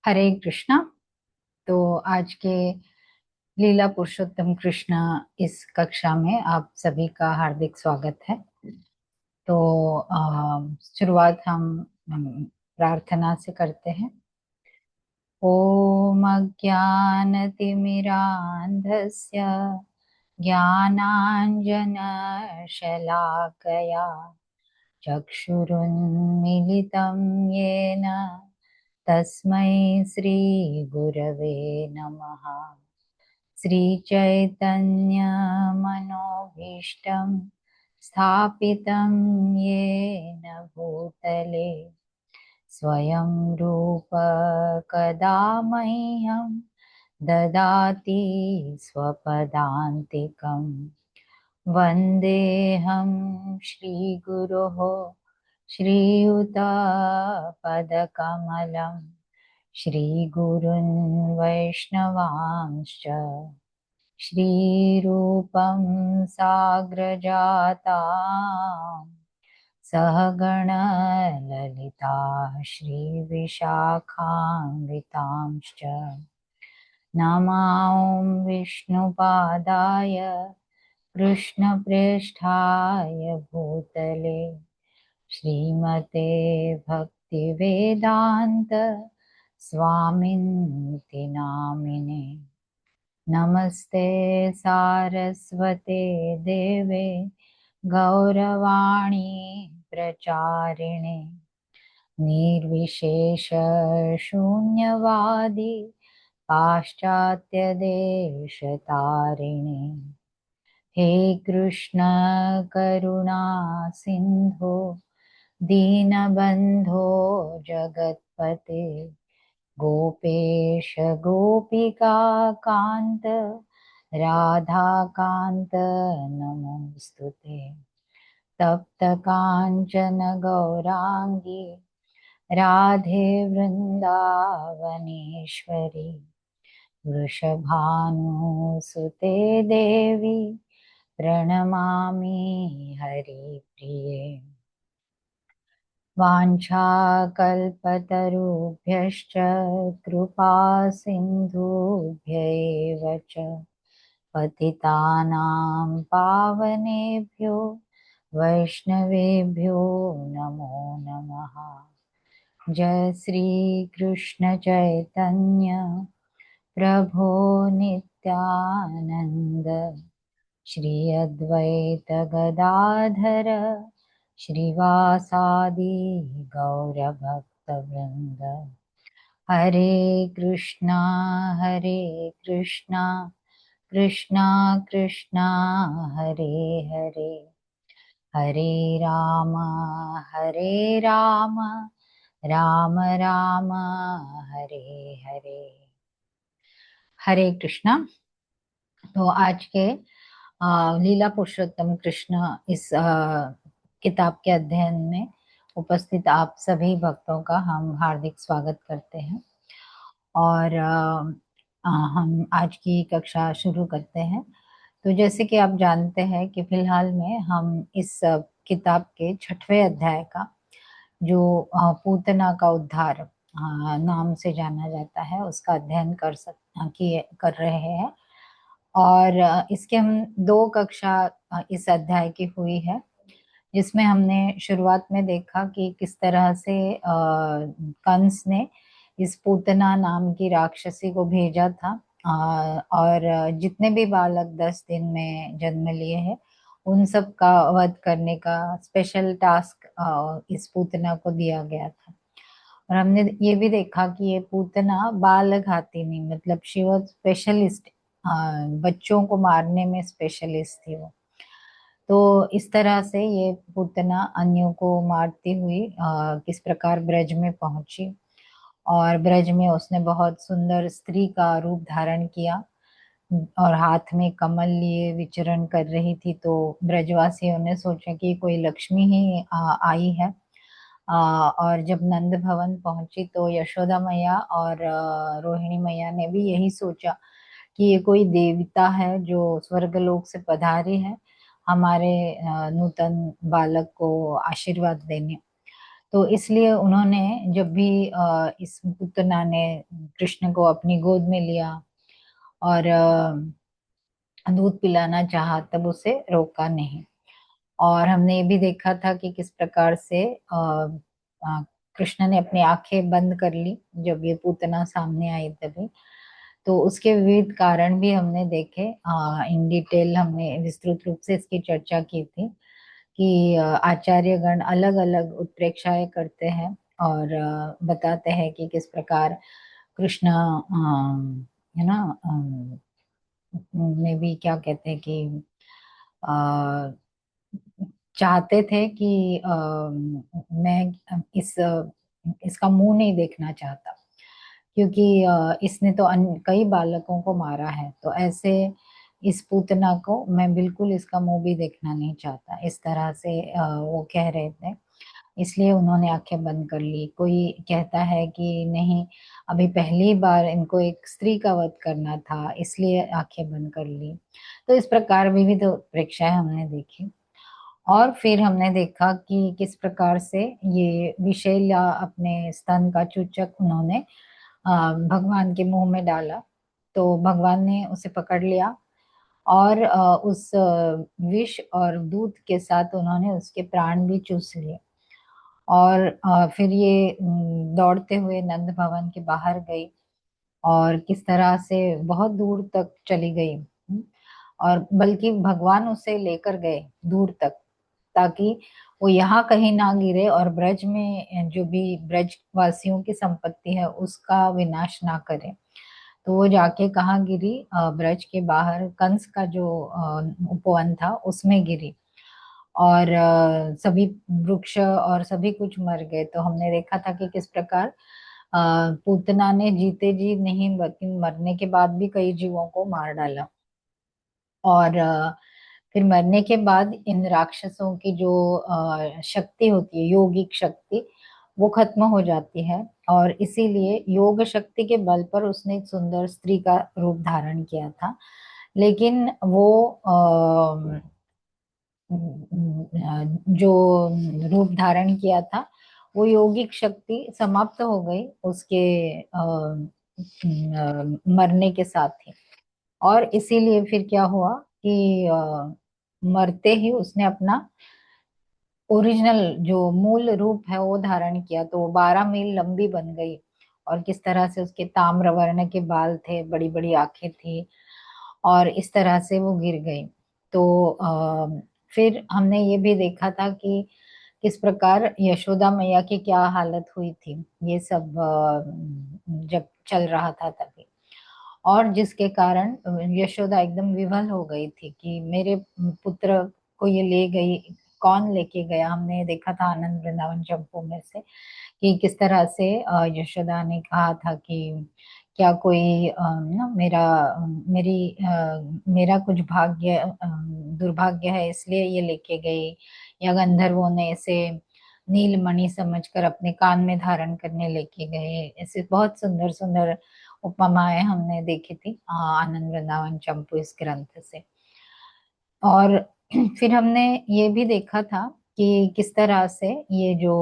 हरे कृष्णा। तो आज के लीला पुरुषोत्तम कृष्ण इस कक्षा में आप सभी का हार्दिक स्वागत है। तो शुरुआत हम प्रार्थना से करते हैं। ओम अज्ञानतिमिरान्धस्य ज्ञानाञ्जनशलाकया चक्षुरुन्मीलितं येन तस्मै श्रीगुरवे नमः। श्रीचैतन्यमनोभीष्टं स्थापितं येन भूतले स्वयं रूप कदा मह्यं ददाति स्वपदान्तिकम्। वन्देऽहं श्रीगुरोः श्रीयुतपदकमलं श्रीगुरुन् वैष्णवांश्च श्रीरूपं साग्रजातां सहगण ललिता श्रीविशाखान्वितांश्च नमां विष्णुपादाय कृष्णप्रेष्ठाय भूतले श्रीमते भक्तिवेदान्त स्वामिन्ति नामिने। नमस्ते सारस्वते देवे गौरवाणी प्रचारिणे निर्विशेष शून्यवादी पाश्चात्य देश तारिणे। हे कृष्ण करुणा सिंधु दीनबंधो जगत्पते गोपेश गोपिका कांत राधा कांत नमोस्तुते। तप्त कांचन गौरांगी राधे वृंदावनेश्वरी वृषभानुसुते देवी प्रणमामि हरिप्रिये। वाञ्छाकल्पतरुभ्यश्च कृपा सिन्धुभ्यैव च पतितानां पावनेभ्यो वैष्णवेभ्यो नमो नमः। जय श्री कृष्ण चैतन्य प्रभो नित्यानंद श्री अद्वैत गदाधर श्रीवासादि गौरभक्तवृंद। हरे कृष्णा कृष्णा कृष्णा हरे हरे हरे राम राम राम हरे हरे। हरे कृष्णा। तो आज के लीला पुरुषोत्तम कृष्ण इस किताब के अध्ययन में उपस्थित आप सभी भक्तों का हम हार्दिक स्वागत करते हैं। और हम आज की कक्षा शुरू करते हैं। तो जैसे कि आप जानते हैं कि फिलहाल में हम इस किताब के 6वें अध्याय का जो पूतना का उद्धार नाम से जाना जाता है उसका अध्ययन कर रहे हैं। और इसके हम 2 कक्षा इस अध्याय की हुई है, जिसमें हमने शुरुआत में देखा कि किस तरह से कंस ने इस पूतना नाम की राक्षसी को भेजा था। और जितने भी बालक 10 दिन में जन्म लिए हैं उन सब का वध करने का स्पेशल टास्क इस पूतना को दिया गया था। और हमने ये भी देखा कि ये पूतना बाल घातिनी मतलब शी वॉज स्पेशलिस्ट, बच्चों को मारने में स्पेशलिस्ट थी वो। तो इस तरह से ये पूतना अन्यों को मारती हुई किस प्रकार ब्रज में पहुंची और ब्रज में उसने बहुत सुंदर स्त्री का रूप धारण किया और हाथ में कमल लिए विचरण कर रही थी। तो ब्रजवासियों ने सोचा कि कोई लक्ष्मी ही आई है। और जब नंद भवन पहुंची तो यशोदा मैया और रोहिणी मैया ने भी यही सोचा कि ये कोई देवता है जो स्वर्गलोक से पधारी है हमारे नूतन बालक को आशीर्वाद देने। तो इसलिए उन्होंने जब भी इस पुतना ने कृष्ण को अपनी गोद में लिया और दूध पिलाना चाहा, तब उसे रोका नहीं। और हमने ये भी देखा था कि किस प्रकार से कृष्ण ने अपनी आंखें बंद कर ली जब ये पूतना सामने आई तभी। तो उसके विविध कारण भी हमने देखे, इन डिटेल हमने विस्तृत रूप से इसकी चर्चा की थी कि आचार्यगण अलग अलग उत्प्रेक्षाएं करते हैं और बताते हैं कि किस प्रकार कृष्ण है ना, में भी क्या कहते हैं कि अ, चाहते थे कि मैं इसका मुंह नहीं देखना चाहता, क्योंकि इसने तो कई बालकों को मारा है, तो ऐसे इस पूतना को मैं बिल्कुल इसका मुंह भी देखना नहीं चाहता, इस तरह से वो कह रहे थे। इसलिए उन्होंने आंखें बंद कर ली। कोई कहता है कि नहीं, अभी पहली बार इनको एक स्त्री का वध करना था, इसलिए आंखें बंद कर ली। तो इस प्रकार विविध प्रेक्षाएं हमने देखी। और फिर हमने देखा कि किस प्रकार से ये विषैला अपने स्तन का चूचक उन्होंने भगवान के मुंह में डाला, तो भगवान ने उसे पकड़ लिया और उस विष और दूध के साथ उन्होंने उसके प्राण भी चूस लिए। और फिर ये दौड़ते हुए नंद भवन के बाहर गई और किस तरह से बहुत दूर तक चली गई। और बल्कि भगवान उसे लेकर गए दूर तक, ताकि वो यहाँ कहीं ना गिरे और ब्रज में जो भी ब्रज वासियों की संपत्ति है उसका विनाश ना करे। तो वो जाके कहाँ गिरी, ब्रज के बाहर कंस का जो उपवन था उसमें गिरी। और सभी वृक्ष और सभी कुछ मर गए। तो हमने देखा था कि किस प्रकार पूतना ने जीते जी नहीं बल्कि मरने के बाद भी कई जीवों को मार डाला। और फिर मरने के बाद इन राक्षसों की जो शक्ति होती है, योगिक शक्ति, वो खत्म हो जाती है। और इसीलिए योग शक्ति के बल पर उसने एक सुंदर स्त्री का रूप धारण किया था। लेकिन वो जो रूप धारण किया था, वो योगिक शक्ति समाप्त हो गई उसके मरने के साथ ही। और इसीलिए फिर क्या हुआ कि मरते ही उसने अपना ओरिजिनल जो मूल रूप है वो धारण किया, तो वो 12 मील लंबी बन गई। और किस तरह से उसके ताम्र वर्ण के बाल थे, बड़ी बड़ी आंखें थी, और इस तरह से वो गिर गई। तो फिर हमने ये भी देखा था कि किस प्रकार यशोदा मैया की क्या हालत हुई थी, ये सब जब चल रहा था तभी। और जिसके कारण यशोदा एकदम विवल हो गई थी कि मेरे पुत्र को ये ले गई, कौन लेके गया। हमने देखा था आनंद वृंदावन चंपू में से कि किस तरह से यशोदा ने कहा था कि क्या कोई ना मेरा मेरी मेरा कुछ भाग्य दुर्भाग्य है इसलिए ये लेके गई, या गंधर्वों ने इसे नीलमणि समझकर अपने कान में धारण करने लेके गए। ऐसे बहुत सुंदर सुंदर उपमाएं हमने देखी थी आनंद वृंदावन चंपू इस ग्रंथ से। और फिर हमने ये भी देखा था कि किस तरह से ये जो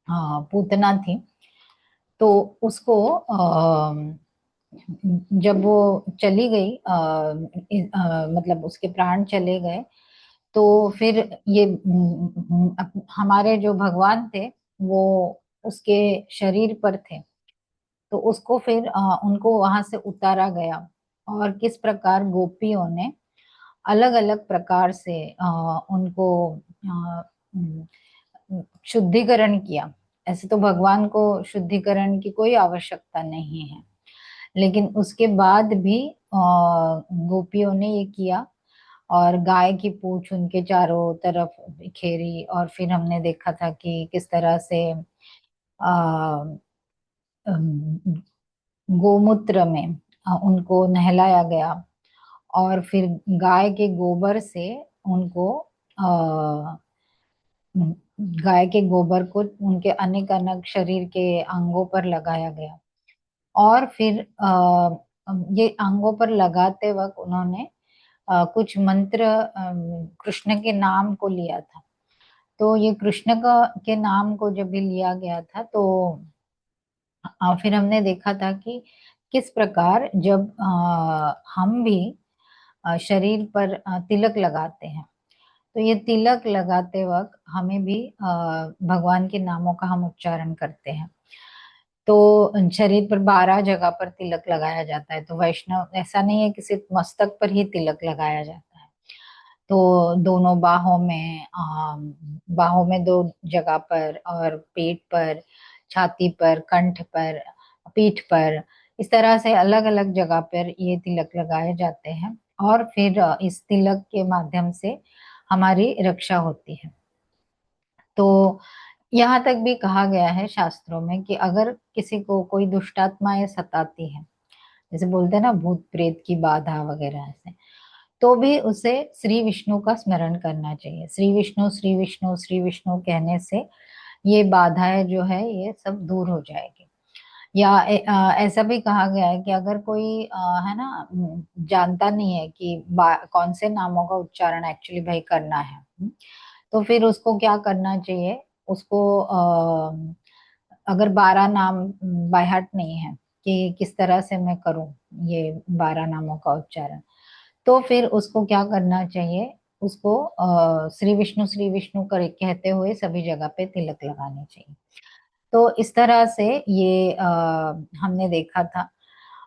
पूतना थी, तो उसको जब वो चली गई, मतलब उसके प्राण चले गए, तो फिर ये हमारे जो भगवान थे वो उसके शरीर पर थे। तो उसको फिर उनको वहां से उतारा गया। और किस प्रकार गोपियों ने अलग अलग प्रकार से उनको शुद्धिकरण किया। ऐसे तो भगवान को शुद्धिकरण की कोई आवश्यकता नहीं है, लेकिन उसके बाद भी गोपियों ने ये किया। और गाय की पूंछ उनके चारों तरफ बिखेरी, और फिर हमने देखा था कि किस तरह से आ, गोमूत्र में उनको नहलाया गया। और फिर गाय के गोबर से उनको गाय के गोबर को उनके अनेक अनेक शरीर के अंगों पर लगाया गया। और फिर ये अंगों पर लगाते वक्त उन्होंने कुछ मंत्र कृष्ण के नाम को लिया था। तो ये कृष्ण का के नाम को जब भी लिया गया था, तो फिर हमने देखा था कि किस प्रकार जब हम भी शरीर पर तिलक लगाते हैं, तो ये तिलक लगाते वक्त हमें भी भगवान के नामों का हम उच्चारण करते हैं। तो शरीर पर 12 जगह पर तिलक लगाया जाता है। तो वैष्णव ऐसा नहीं है कि सिर्फ मस्तक पर ही तिलक लगाया जाता है। तो दोनों बाहों में 2 जगह पर, और पेट पर, छाती पर, कंठ पर, पीठ पर, इस तरह से अलग अलग जगह पर ये तिलक लगाए जाते हैं। और फिर इस तिलक के माध्यम से हमारी रक्षा होती है। तो यहाँ तक भी कहा गया है शास्त्रों में कि अगर किसी को कोई दुष्टात्माएं सताती है, जैसे बोलते हैं ना भूत प्रेत की बाधा वगैरह ऐसे, तो भी उसे श्री विष्णु का स्मरण करना चाहिए। श्री विष्णु श्री विष्णु श्री विष्णु कहने से ये बाधाएं जो है ये सब दूर हो जाएगी। या ऐसा भी कहा गया है कि अगर कोई है ना जानता नहीं है कि कौन से नामों का उच्चारण एक्चुअली भाई करना है, तो फिर उसको क्या करना चाहिए, उसको अगर 12 नाम बाय हार्ट नहीं है कि किस तरह से मैं करूं ये 12 नामों का उच्चारण, तो फिर उसको क्या करना चाहिए, उसको श्री विष्णु कर कहते हुए सभी जगह पे तिलक लगाने चाहिए। तो इस तरह से ये हमने देखा था।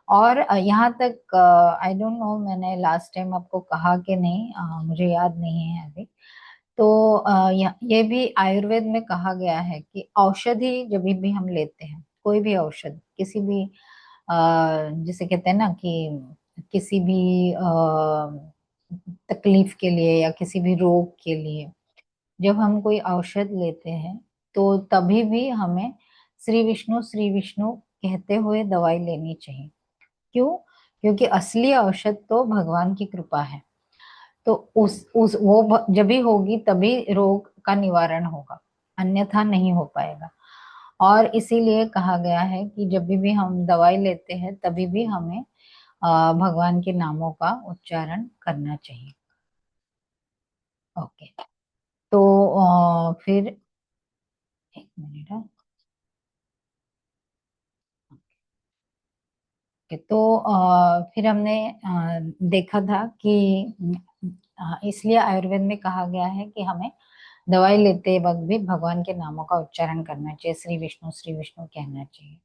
और यहाँ तक आई डोंट नो मैंने लास्ट टाइम आपको कहा कि नहीं, मुझे याद नहीं है अभी। तो ये भी आयुर्वेद में कहा गया है कि औषधि जब भी हम लेते हैं, कोई भी औषध किसी भी जिसे कहते हैं ना कि किसी भी तकलीफ के लिए या किसी भी रोग के लिए जब हम कोई औषध लेते हैं, तो तभी भी हमें श्री विष्णु कहते हुए दवाई लेनी चाहिए। क्यों? क्योंकि असली औषध तो भगवान की कृपा है। तो उस वो जब भी होगी तभी रोग का निवारण होगा, अन्यथा नहीं हो पाएगा। और इसीलिए कहा गया है कि जब भी हम दवाई लेते हैं तभी भी हमें भगवान के नामों का उच्चारण करना चाहिए। ओके। तो फिर एक मिनट है। तो फिर हमने देखा था कि इसलिए आयुर्वेद में कहा गया है कि हमें दवाई लेते वक्त भी भगवान के नामों का उच्चारण करना चाहिए, श्री विष्णु कहना चाहिए।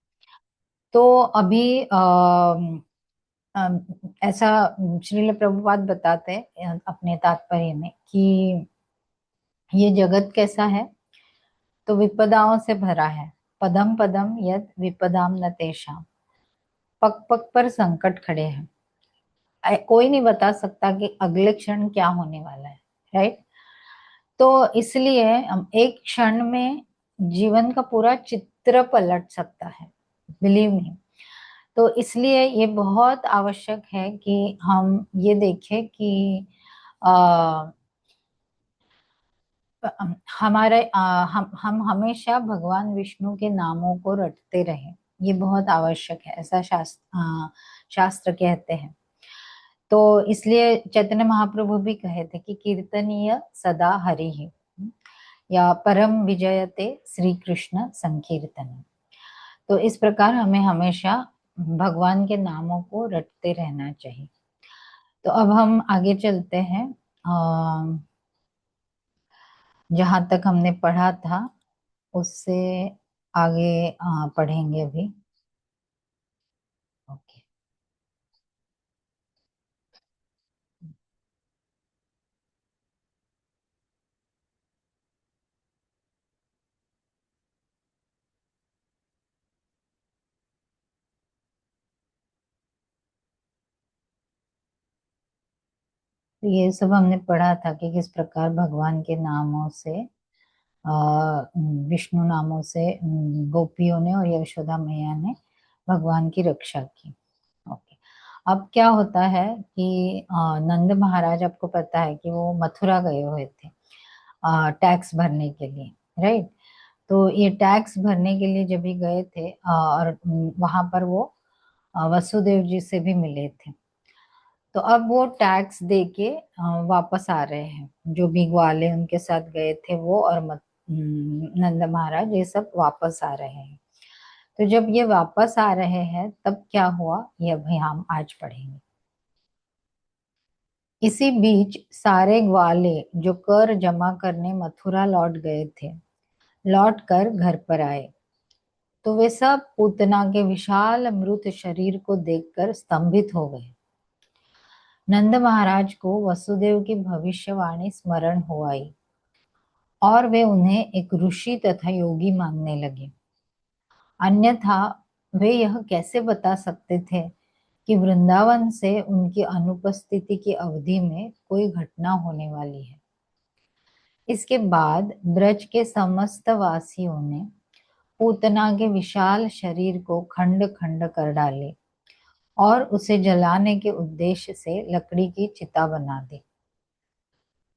तो अभी ऐसा श्रील प्रभुपाद बताते हैं अपने तात्पर्य में कि ये जगत कैसा है, तो विपदाओं से भरा है। पदम पदम यद विपदाम न तेषाम, पग पग पर संकट खड़े हैं। कोई नहीं बता सकता कि अगले क्षण क्या होने वाला है, राइट। तो इसलिए हम एक क्षण में जीवन का पूरा चित्र पलट सकता है, बिलीव मी। तो इसलिए ये बहुत आवश्यक है कि हम ये देखें कि आ, हमारे हम हमेशा भगवान विष्णु के नामों को रटते रहें। ये बहुत आवश्यक है, ऐसा शास्त्र कहते हैं। तो इसलिए चैतन्य महाप्रभु भी कहे थे कि कीर्तनीय सदा हरि ही, या परम विजयते श्री कृष्ण संकीर्तन। तो इस प्रकार हमें हमेशा भगवान के नामों को रटते रहना चाहिए। तो अब हम आगे चलते हैं, जहां तक हमने पढ़ा था उससे आगे पढ़ेंगे अभी। ओके। तो ये सब हमने पढ़ा था कि किस प्रकार भगवान के नामों से, विष्णु नामों से गोपियों ने और यशोदा मैया ने भगवान की रक्षा की। ओके। अब क्या होता है कि नंद महाराज, आपको पता है कि वो मथुरा गए हुए थे टैक्स भरने के लिए, राइट। तो ये टैक्स भरने के लिए जब भी गए थे और वहां पर वो वसुदेव जी से भी मिले थे। तो अब वो टैक्स दे के वापस आ रहे हैं। जो भी ग्वाले उनके साथ गए थे वो और नंद महाराज ये सब वापस आ रहे हैं। तो जब ये वापस आ रहे हैं तब क्या हुआ ये अभी हम आज पढ़ेंगे। इसी बीच सारे ग्वाले जो कर जमा करने मथुरा लौट गए थे लौट कर घर पर आए। तो वे सब पूतना के विशाल मृत शरीर को देखकर स्तंभित हो गए। नंद महाराज को वसुदेव की भविष्यवाणी स्मरण हो आई और वे उन्हें एक ऋषि तथा योगी मानने लगे। अन्यथा वे यह कैसे बता सकते थे कि वृंदावन से उनकी अनुपस्थिति की अवधि में कोई घटना होने वाली है। इसके बाद ब्रज के समस्त वासियों ने पूतना के विशाल शरीर को खंड खंड कर डाले और उसे जलाने के उद्देश्य से लकड़ी की चिता बना दी।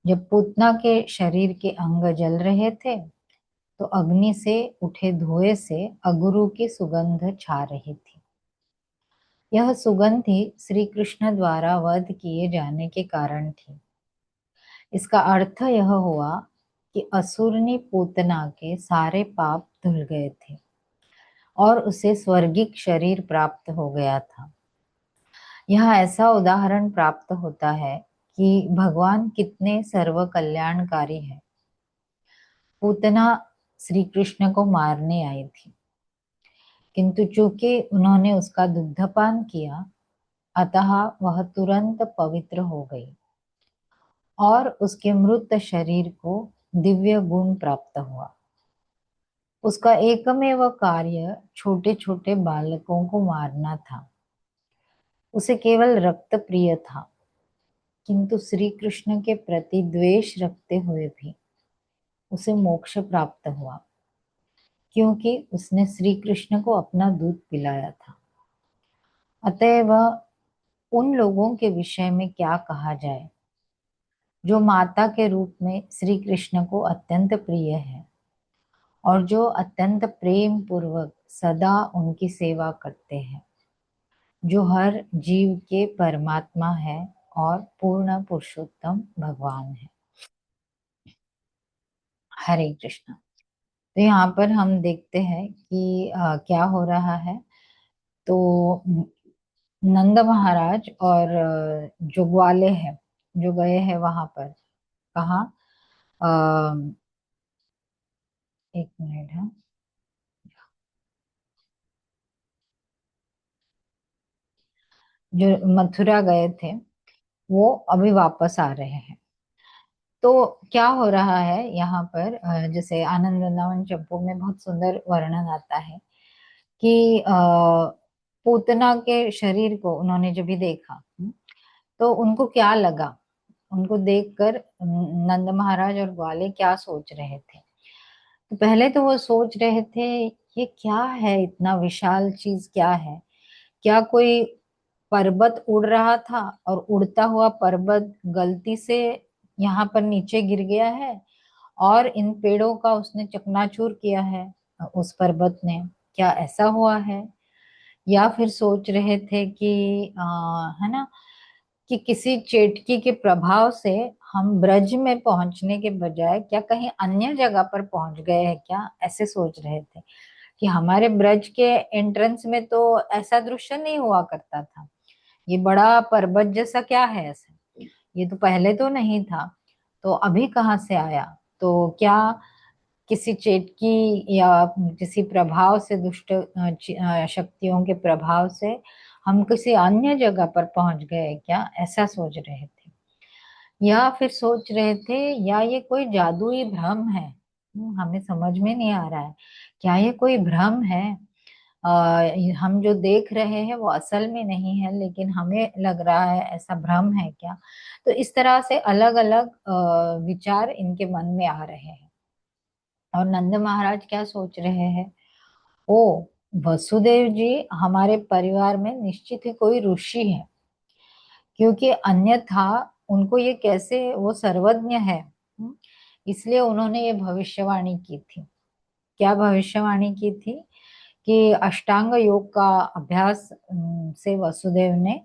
जब पूतना के शरीर के अंग जल रहे थे तो अग्नि से उठे धुएं से अगुरु की सुगंध छा रही थी। यह सुगंध ही श्री कृष्ण द्वारा वध किए जाने के कारण थी। इसका अर्थ यह हुआ कि असुरनी पूतना के सारे पाप धुल गए थे और उसे स्वर्गिक शरीर प्राप्त हो गया था। यह ऐसा उदाहरण प्राप्त होता है कि भगवान कितने सर्व कल्याणकारी है। पूतना श्री कृष्ण को मारने आई थी, किंतु चूंकि उन्होंने उसका दुग्धपान किया अतः वह तुरंत पवित्र हो गई और उसके मृत शरीर को दिव्य गुण प्राप्त हुआ। उसका एकमेव कार्य छोटे छोटे बालकों को मारना था। उसे केवल रक्त प्रिय था, किंतु श्री कृष्ण के प्रति द्वेष रखते हुए भी उसे मोक्ष प्राप्त हुआ, क्योंकि उसने श्री कृष्ण को अपना दूध पिलाया था। अतएव उन लोगों के विषय में क्या कहा जाए जो माता के रूप में श्री कृष्ण को अत्यंत प्रिय है और जो अत्यंत प्रेम पूर्वक सदा उनकी सेवा करते हैं, जो हर जीव के परमात्मा है और पूर्ण पुरुषोत्तम भगवान है। हरे कृष्ण। तो यहाँ पर हम देखते हैं कि क्या हो रहा है। तो नंद महाराज और जो ग्वाले हैं जो गए हैं वहां पर, कहा, एक मिनट है, जो मथुरा गए थे वो अभी वापस आ रहे हैं। तो क्या हो रहा है यहाँ पर, जैसे आनंद वृंदावन चंपू में बहुत सुंदर वर्णन आता है कि पूतना के शरीर को उन्होंने जब भी देखा, तो उनको क्या लगा, उनको देखकर नंद महाराज और ग्वाले क्या सोच रहे थे। तो पहले तो वो सोच रहे थे ये क्या है, इतना विशाल चीज क्या है, क्या कोई पर्वत उड़ रहा था और उड़ता हुआ पर्वत गलती से यहाँ पर नीचे गिर गया है और इन पेड़ों का उसने चकनाचूर किया है उस पर्वत ने, क्या ऐसा हुआ है। या फिर सोच रहे थे कि है ना, कि किसी चेटकी के प्रभाव से हम ब्रज में पहुंचने के बजाय क्या कहीं अन्य जगह पर पहुंच गए हैं क्या, ऐसे सोच रहे थे कि हमारे ब्रज के एंट्रेंस में तो ऐसा दृश्य नहीं हुआ करता था, ये बड़ा पर्वत जैसा क्या है ऐसा, ये तो पहले तो नहीं था, तो अभी कहाँ से आया। तो क्या किसी चेटकी या किसी प्रभाव से, दुष्ट शक्तियों के प्रभाव से हम किसी अन्य जगह पर पहुंच गए क्या, ऐसा सोच रहे थे। या फिर सोच रहे थे या ये कोई जादुई भ्रम है। हमें समझ में नहीं आ रहा है, क्या ये कोई भ्रम है, हम जो देख रहे हैं वो असल में नहीं है लेकिन हमें लग रहा है, ऐसा भ्रम है क्या। तो इस तरह से अलग अलग विचार इनके मन में आ रहे हैं। और नंद महाराज क्या सोच रहे हैं, ओ वसुदेव जी हमारे परिवार में निश्चित ही कोई ऋषि है, क्योंकि अन्यथा उनको ये कैसे, वो सर्वज्ञ है। इसलिए उन्होंने ये भविष्यवाणी की थी। क्या भविष्यवाणी की थी कि अष्टांग योग का अभ्यास से वसुदेव ने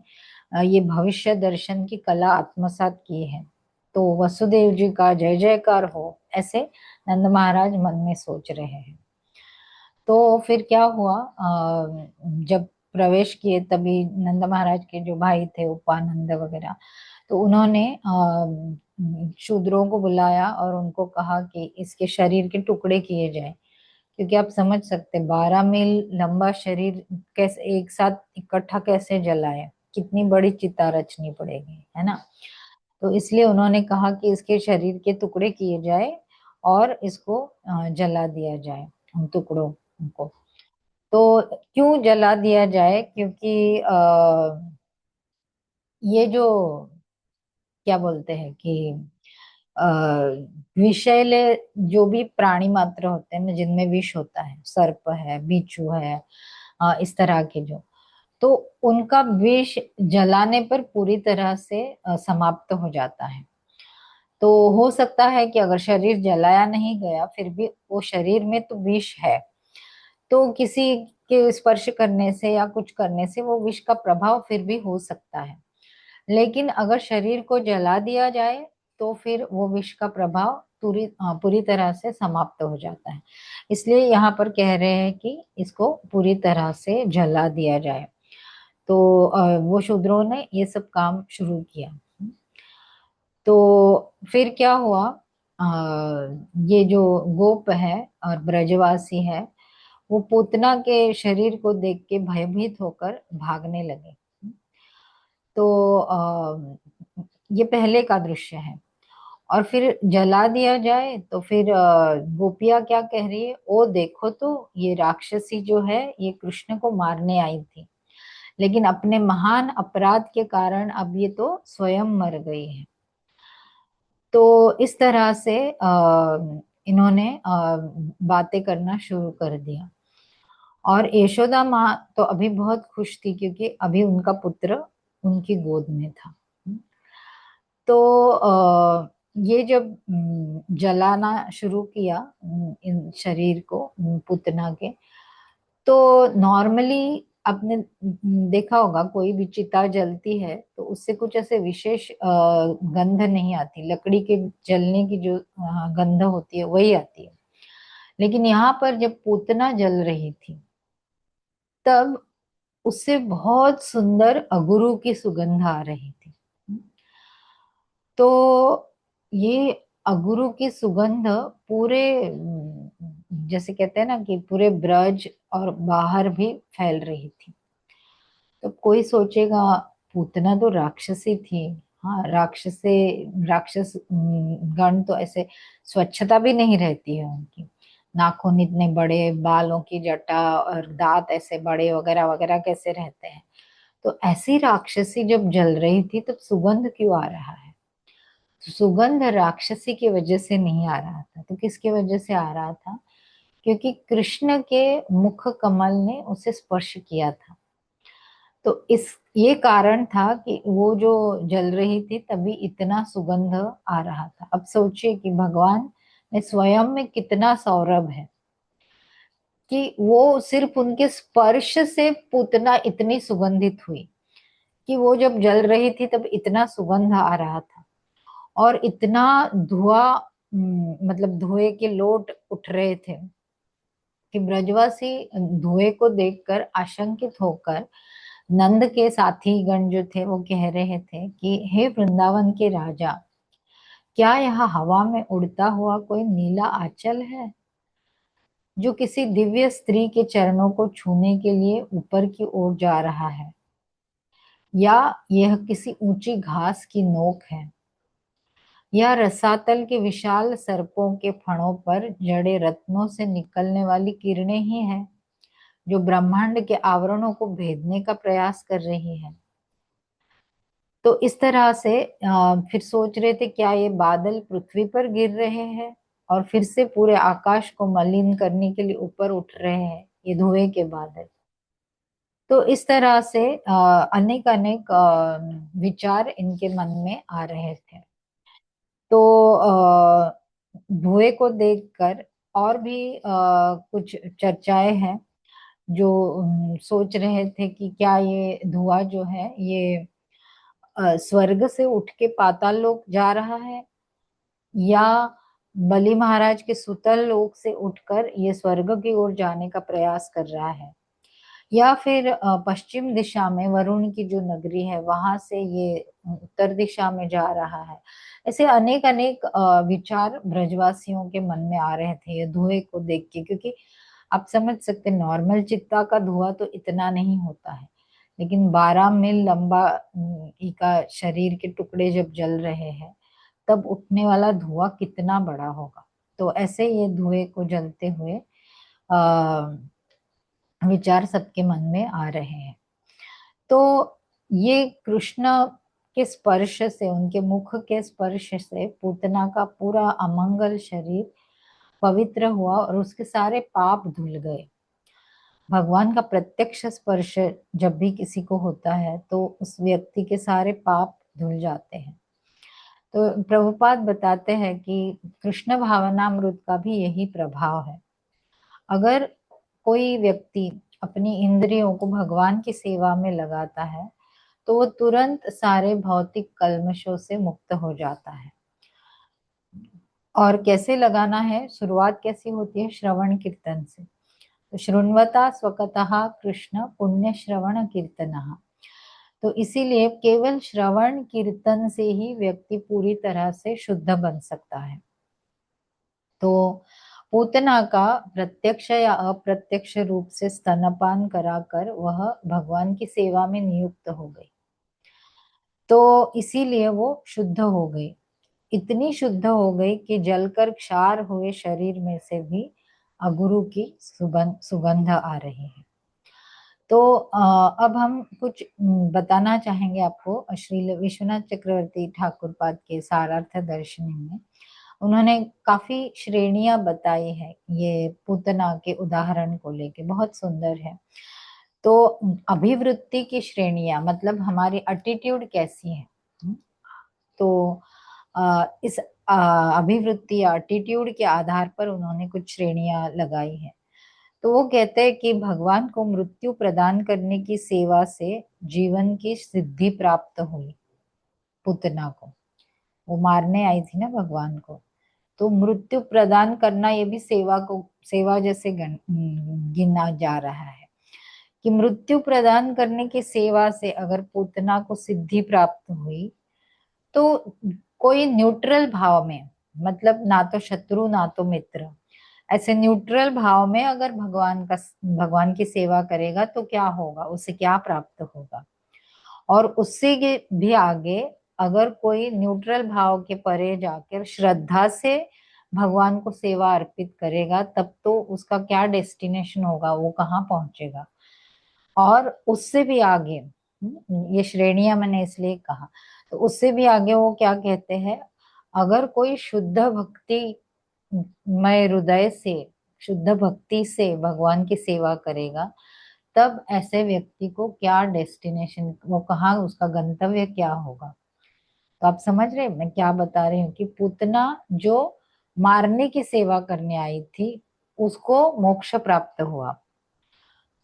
ये भविष्य दर्शन की कला आत्मसात की है। तो वसुदेव जी का जय जयकार हो, ऐसे नंद महाराज मन में सोच रहे हैं। तो फिर क्या हुआ, जब प्रवेश किए तभी नंद महाराज के जो भाई थे उपानंद वगैरह, तो उन्होंने शूद्रों को बुलाया और उनको कहा कि इसके शरीर के टुकड़े किए जाए। क्योंकि आप समझ सकते, 12 मील लंबा शरीर कैसे एक साथ इकट्ठा कैसे जलाए, कितनी बड़ी चिता रचनी पड़ेगी, है ना। तो इसलिए उन्होंने कहा कि इसके शरीर के टुकड़े किए जाए और इसको जला दिया जाए, उन टुकड़ों को। तो क्यों जला दिया जाए, क्योंकि ये जो क्या बोलते हैं कि अ, विषैले जो भी प्राणी मात्र होते हैं ना, जिनमें विष होता है, सर्प है, बिच्छू है, इस तरह के जो, तो उनका विष जलाने पर पूरी तरह से समाप्त हो जाता है। तो हो सकता है कि अगर शरीर जलाया नहीं गया फिर भी वो शरीर में तो विष है, तो किसी के स्पर्श करने से या कुछ करने से वो विष का प्रभाव फिर भी हो सकता है। लेकिन अगर शरीर को जला दिया जाए तो फिर वो विष का प्रभाव पूरी तरह से समाप्त हो जाता है। इसलिए यहाँ पर कह रहे हैं कि इसको पूरी तरह से जला दिया जाए। तो वो शूद्रों ने ये सब काम शुरू किया। तो फिर क्या हुआ, अ, ये जो गोप है और ब्रजवासी है, वो पूतना के शरीर को देख के भयभीत होकर भागने लगे। तो ये पहले का दृश्य है। और फिर जला दिया जाए तो फिर गोपियाँ क्या कह रही है, ओ देखो तो ये राक्षसी जो है ये कृष्ण को मारने आई थी, लेकिन अपने महान अपराध के कारण अब ये तो स्वयं मर गई है। तो इस तरह से इन्होंने बातें करना शुरू कर दिया। और यशोदा माँ तो अभी बहुत खुश थी, क्योंकि अभी उनका पुत्र उनकी गोद में था। तो ये जब जलाना शुरू किया इन शरीर को, पुतना के, तो नॉर्मली आपने देखा होगा, कोई भी चिता जलती है तो उससे कुछ ऐसे विशेष गंध नहीं आती, लकड़ी के जलने की जो गंध होती है वही आती है। लेकिन यहाँ पर जब पूतना जल रही थी तब उससे बहुत सुंदर अगुरु की सुगंध आ रही थी। तो ये अगुरु की सुगंध पूरे जैसे कहते हैं ना कि पूरे ब्रज और बाहर भी फैल रही थी। तो कोई सोचेगा पूतना तो राक्षसी थी। हाँ, राक्षस गण तो ऐसे स्वच्छता भी नहीं रहती है उनकी, नाखून इतने बड़े, बालों की जटा और दांत ऐसे बड़े वगैरह वगैरह कैसे रहते हैं। तो ऐसी राक्षसी जब जल रही थी तब सुगंध क्यों आ रहा है? सुगंध राक्षसी की वजह से नहीं आ रहा था, तो किसकी वजह से आ रहा था? क्योंकि कृष्ण के मुख कमल ने उसे स्पर्श किया था। तो इस ये कारण था कि वो जो जल रही थी तभी इतना सुगंध आ रहा था। अब सोचिए कि भगवान में स्वयं में कितना सौरभ है कि वो सिर्फ उनके स्पर्श से पूतना इतनी सुगंधित हुई कि वो जब जल रही थी तब इतना सुगंध आ रहा था। और इतना धुआं, मतलब धुएं के लोट उठ रहे थे कि ब्रजवासी धुएं को देखकर आशंकित होकर नंद के साथी गण जो थे वो कह रहे थे कि हे वृंदावन के राजा, क्या यहाँ हवा में उड़ता हुआ कोई नीला आंचल है जो किसी दिव्य स्त्री के चरणों को छूने के लिए ऊपर की ओर जा रहा है, या यह किसी ऊंची घास की नोक है, या रसातल के विशाल सर्पों के फणों पर जड़े रत्नों से निकलने वाली किरणें ही हैं जो ब्रह्मांड के आवरणों को भेदने का प्रयास कर रही है। तो इस तरह से फिर सोच रहे थे क्या ये बादल पृथ्वी पर गिर रहे हैं और फिर से पूरे आकाश को मलिन करने के लिए ऊपर उठ रहे हैं ये धुएं के बादल। तो इस तरह से अनेक अनेक विचार इनके मन में आ रहे थे। तो धुएं को देखकर और भी कुछ चर्चाएं हैं जो सोच रहे थे कि क्या ये धुआं जो है ये स्वर्ग से उठ के पाताल लोक जा रहा है, या बलि महाराज के सुतल लोक से उठकर ये स्वर्ग की ओर जाने का प्रयास कर रहा है, या फिर पश्चिम दिशा में वरुण की जो नगरी है वहां से ये उत्तर दिशा में जा रहा है। ऐसे अनेक अनेक विचार ब्रजवासियों के मन में आ रहे थे ये धुएं को देख के, क्योंकि आप समझ सकते नॉर्मल चित्ता का धुआं तो इतना नहीं होता है, लेकिन 12 मील लंबा का शरीर के टुकड़े जब जल रहे हैं तब उठने वाला धुआं कितना बड़ा होगा। तो ऐसे ये धुएं को जलते हुए आ, विचार सबके मन में आ रहे हैं। तो ये कृष्ण के स्पर्श से, उनके मुख के स्पर्श से पूतना का पूरा अमंगल शरीर पवित्र हुआ और उसके सारे पाप धुल गए। भगवान का प्रत्यक्ष स्पर्श जब भी किसी को होता है तो उस व्यक्ति के सारे पाप धुल जाते हैं। तो प्रभुपाद बताते हैं कि कृष्ण भावनामृत का भी यही प्रभाव है। अगर कोई व्यक्ति अपनी इंद्रियों को भगवान की सेवा में लगाता है तो वो तुरंत सारे भौतिक कल्मशों से मुक्त हो जाता है। और कैसे लगाना है, शुरुआत कैसी होती है? श्रवण कीर्तन से। तो श्रृण्वता स्वकतः कृष्ण पुण्य श्रवण कीर्तनः। तो इसीलिए केवल श्रवण कीर्तन से ही व्यक्ति पूरी तरह से शुद्ध बन सकता है। तो पूतना का प्रत्यक्ष या अप्रत्यक्ष रूप से स्तनपान कराकर वह भगवान की सेवा में नियुक्त हो गई, तो इसीलिए वो शुद्ध हो गई। इतनी शुद्ध हो गई कि जलकर क्षार हुए शरीर में से भी अगुरु की सुगंध आ रही है। तो अब हम कुछ बताना चाहेंगे आपको। श्री विश्वनाथ चक्रवर्ती ठाकुर पाद के सारार्थ दर्शनी में उन्होंने काफी श्रेणियां बताई है ये पूतना के उदाहरण को लेके, बहुत सुंदर है। तो अभिवृत्ति की श्रेणियां मतलब हमारी एटीट्यूड कैसी है। तो इस अभिवृत्ति या एटीट्यूड के आधार पर उन्होंने कुछ श्रेणियां लगाई है। तो वो कहते हैं कि भगवान को मृत्यु प्रदान करने की सेवा से जीवन की सिद्धि प्राप्त हुई। पूतना को वो मारने आई थी ना भगवान को, तो मृत्यु प्रदान करना ये भी सेवा जैसे गिना जा रहा है कि मृत्यु प्रदान करने की सेवा से अगर पूतना को सिद्धि प्राप्त हुई तो कोई न्यूट्रल भाव में, मतलब ना तो शत्रु ना तो मित्र, ऐसे न्यूट्रल भाव में अगर भगवान की सेवा करेगा तो क्या होगा, उसे क्या प्राप्त होगा। और उससे भी आगे अगर कोई न्यूट्रल भाव के परे जाकर श्रद्धा से भगवान को सेवा अर्पित करेगा तब तो उसका क्या डेस्टिनेशन होगा, वो कहाँ पहुंचेगा। और उससे भी आगे, ये श्रेणियां मैंने इसलिए कहा, तो उससे भी आगे वो क्या कहते हैं, अगर कोई शुद्ध भक्ति मय हृदय से, शुद्ध भक्ति से भगवान की सेवा करेगा तब ऐसे व्यक्ति को क्या डेस्टिनेशन, वो कहाँ, उसका गंतव्य क्या होगा। तो आप समझ रहे मैं क्या बता रही हूँ कि पूतना जो मारने की सेवा करने आई थी उसको मोक्ष प्राप्त हुआ,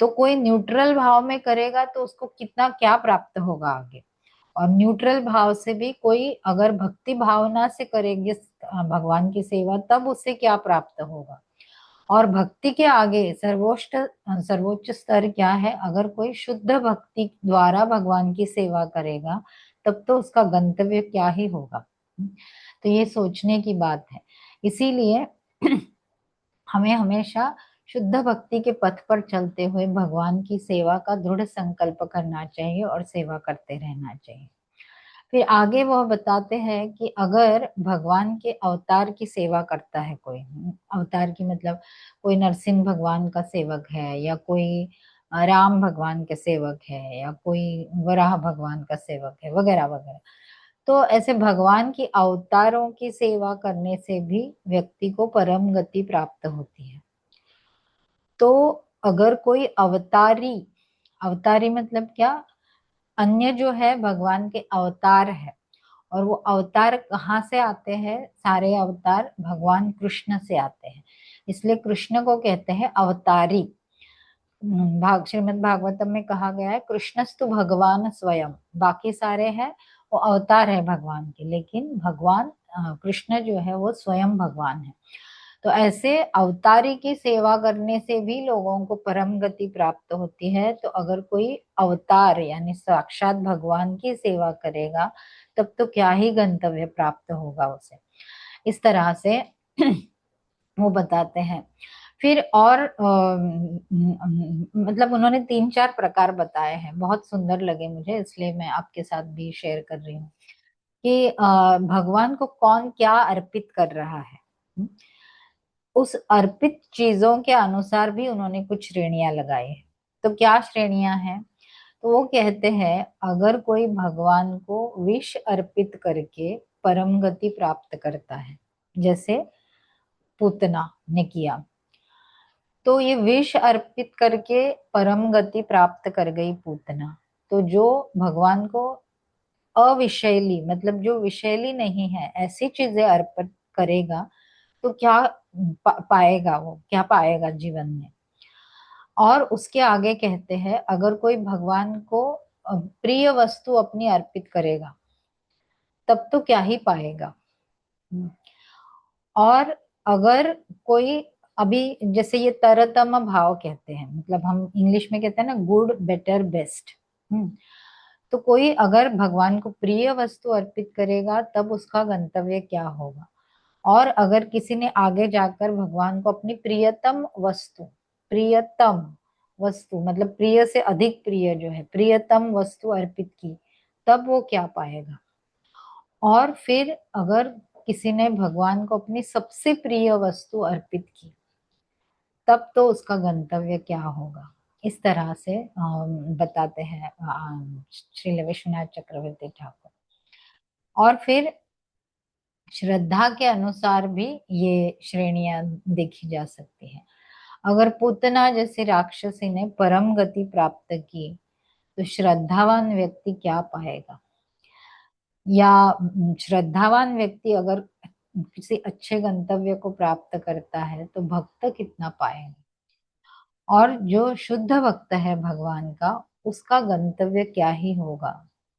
तो कोई न्यूट्रल भाव में करेगा तो उसको कितना क्या प्राप्त होगा आगे। और न्यूट्रल भाव से भी कोई अगर भक्ति भावना से करेंगे भगवान की सेवा तब उससे क्या प्राप्त होगा। और भक्ति के आगे सर्वोच्च स्तर क्या है, अगर कोई शुद्ध भक्ति द्वारा भगवान की सेवा करेगा तब तो उसका गंतव्य क्या ही होगा। तो ये सोचने की बात है। इसीलिए हमें हमेशा शुद्ध भक्ति के पथ पर चलते हुए भगवान की सेवा का दृढ़ संकल्प करना चाहिए और सेवा करते रहना चाहिए। फिर आगे वह बताते हैं कि अगर भगवान के अवतार की सेवा करता है कोई, अवतार की मतलब कोई नरसिंह भगवान का सेवक है, या कोई राम भगवान के सेवक है, या कोई वराह भगवान का सेवक है, वगैरह वगैरह, तो ऐसे भगवान की अवतारों की सेवा करने से भी व्यक्ति को परम गति प्राप्त होती है। तो अगर कोई अवतारी, अवतारी मतलब क्या, अन्य जो है भगवान के अवतार है, और वो अवतार कहाँ से आते हैं, सारे अवतार भगवान कृष्ण से आते हैं, इसलिए कृष्ण को कहते हैं अवतारी। श्रीमद् भागवतम में कहा गया है कृष्णस्तु भगवान स्वयं, बाकी सारे हैं वो अवतार है भगवान के, लेकिन भगवान कृष्ण जो है वो स्वयं भगवान है। तो ऐसे अवतारी की सेवा करने से भी लोगों को परम गति प्राप्त होती है। तो अगर कोई अवतार यानी साक्षात भगवान की सेवा करेगा तब तो क्या ही गंतव्य प्राप्त होगा उसे। इस तरह से वो बताते हैं। फिर और मतलब उन्होंने 3-4 प्रकार बताए हैं, बहुत सुंदर लगे मुझे, इसलिए मैं आपके साथ भी शेयर कर रही हूँ कि भगवान को कौन क्या अर्पित कर रहा है। उस अर्पित चीजों के अनुसार भी उन्होंने कुछ श्रेणियां लगाई है। तो क्या श्रेणियां हैं? तो वो कहते हैं अगर कोई भगवान को विष अर्पित करके परम गति प्राप्त करता है, जैसे पूतना ने किया, तो ये विष अर्पित करके परम गति प्राप्त कर गई पूतना। तो जो भगवान को अविषैली मतलब जो विषैली नहीं है ऐसी चीजें अर्पित करेगा तो क्या पाएगा, वो क्या पाएगा जीवन में। और उसके आगे कहते हैं अगर कोई भगवान को प्रिय वस्तु अपनी अर्पित करेगा तब तो क्या ही पाएगा। और अगर कोई अभी जैसे ये तरतम भाव कहते हैं, मतलब हम इंग्लिश में कहते हैं ना गुड बेटर बेस्ट। तो कोई अगर भगवान को प्रिय वस्तु अर्पित करेगा तब उसका गंतव्य क्या होगा। और अगर किसी ने आगे जाकर भगवान को अपनी प्रियतम वस्तु मतलब प्रिय से अधिक प्रिय जो है प्रियतम वस्तु अर्पित की तब वो क्या पाएगा। और फिर अगर किसी ने भगवान को अपनी सबसे प्रिय वस्तु अर्पित की तब तो उसका गंतव्य क्या होगा। इस तरह से बताते हैं श्रील विश्वनाथ चक्रवर्ती ठाकुर। और फिर श्रद्धा के अनुसार भी ये श्रेणियां देखी जा सकती है। अगर पूतना जैसे राक्षसी ने परम गति प्राप्त की तो श्रद्धावान व्यक्ति क्या पाएगा। या श्रद्धावान व्यक्ति अगर किसी अच्छे गंतव्य को प्राप्त करता है तो भक्त कितना पाएगा। और जो शुद्ध भक्त है भगवान का उसका गंतव्य क्या ही होगा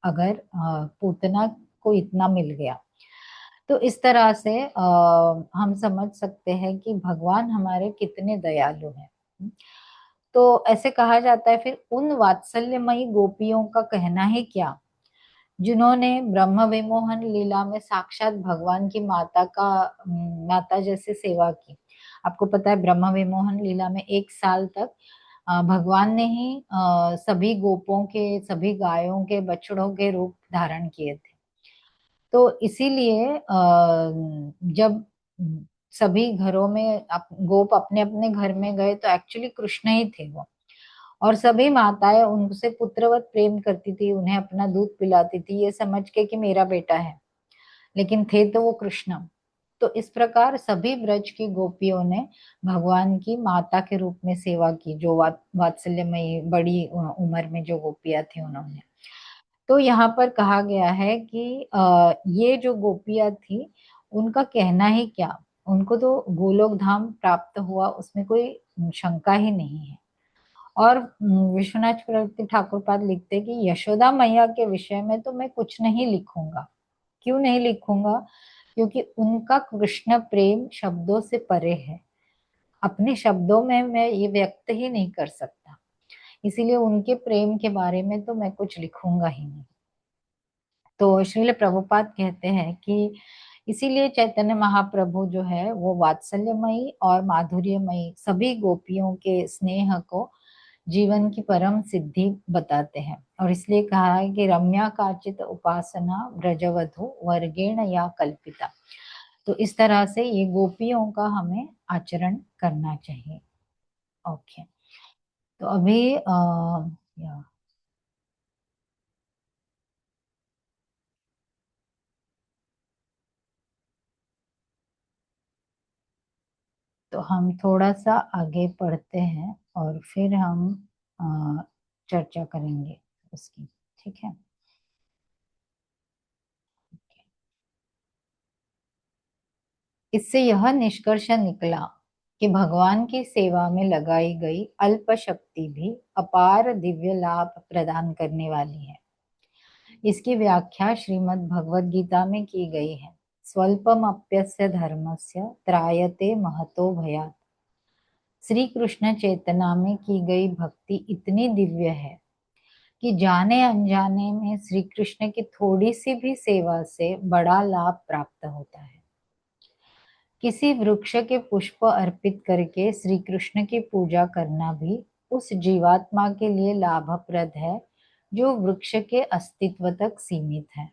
अगर पूतना को इतना मिल गया। तो इस तरह से हम समझ सकते हैं कि भगवान हमारे कितने दयालु हैं। तो ऐसे कहा जाता है फिर उन वात्सल्यमयी गोपियों का कहना ही क्या जिन्होंने ब्रह्म विमोहन लीला में साक्षात भगवान की माता जैसे सेवा की। आपको पता है ब्रह्म विमोहन लीला में 1 साल तक भगवान ने ही सभी गोपों के सभी गायों के बछड़ों के रूप धारण किए थे। तो इसीलिए जब सभी घरों में गोप अपने अपने घर में गए तो एक्चुअली कृष्ण ही थे वो। और सभी माताएं उनसे पुत्रवत प्रेम करती थी, उन्हें अपना दूध पिलाती थी ये समझ के कि मेरा बेटा है, लेकिन थे तो वो कृष्ण। तो इस प्रकार सभी ब्रज की गोपियों ने भगवान की माता के रूप में सेवा की, जो वात्सल्यमयी बड़ी उम्र में जो गोपियां थी उन्होंने। तो यहाँ पर कहा गया है कि ये जो गोपियां थी उनका कहना ही क्या, उनको तो गोलोक धाम प्राप्त हुआ उसमें कोई शंका ही नहीं है। और विश्वनाथ चक्रवर्ती ठाकुर पाद लिखते हैं कि यशोदा मैया के विषय में तो मैं कुछ नहीं लिखूंगा। क्यों नहीं लिखूंगा? क्योंकि उनका कृष्ण प्रेम शब्दों से परे है, अपने शब्दों में मैं ये व्यक्त ही नहीं कर सकता, इसीलिए उनके प्रेम के बारे में तो मैं कुछ लिखूंगा ही नहीं। तो श्रील प्रभुपाद कहते हैं कि इसीलिए चैतन्य महाप्रभु जो है वो वात्सल्यमयी और माधुर्यमयी सभी गोपियों के स्नेह को जीवन की परम सिद्धि बताते हैं। और इसलिए कहा है कि रम्या काचित उपासना ब्रजवधु वर्गेण या कल्पिता। तो इस तरह से ये गोपियों का हमें आचरण करना चाहिए। ओके, तो अभी या, तो हम थोड़ा सा आगे पढ़ते हैं और फिर हम अ, चर्चा करेंगे उसकी। ठीक है। इससे यह निष्कर्ष निकला कि भगवान की सेवा में लगाई गई अल्प शक्ति भी अपार दिव्य लाभ प्रदान करने वाली है। इसकी व्याख्या श्रीमद् भगवद गीता में की गई है। स्वल्पम अप्यस्य धर्मस्य त्रायते महतो भयात्। श्री कृष्ण चेतना में की गई भक्ति इतनी दिव्य है कि जाने अनजाने में श्री कृष्ण की थोड़ी सी भी सेवा से बड़ा लाभ प्राप्त होता है। किसी वृक्ष के पुष्प अर्पित करके श्री कृष्ण की पूजा करना भी उस जीवात्मा के लिए लाभप्रद है जो वृक्ष के अस्तित्व तक सीमित है।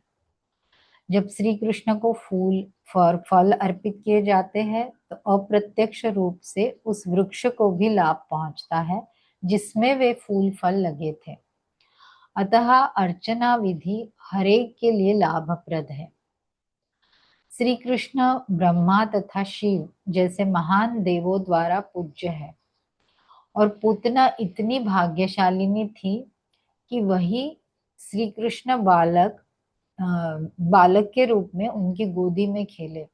जब श्री कृष्ण को फूल फल अर्पित किए जाते हैं तो अप्रत्यक्ष रूप से उस वृक्ष को भी लाभ पहुंचता है जिसमें वे फूल फल लगे थे। अतः अर्चना विधि हरेक के लिए लाभप्रद है। श्री कृष्ण ब्रह्मा तथा शिव जैसे महान देवों द्वारा पूज्य है और पूतना इतनी भाग्यशालिनी थी कि वही श्री कृष्ण बालक के रूप में उनकी गोदी में खेले।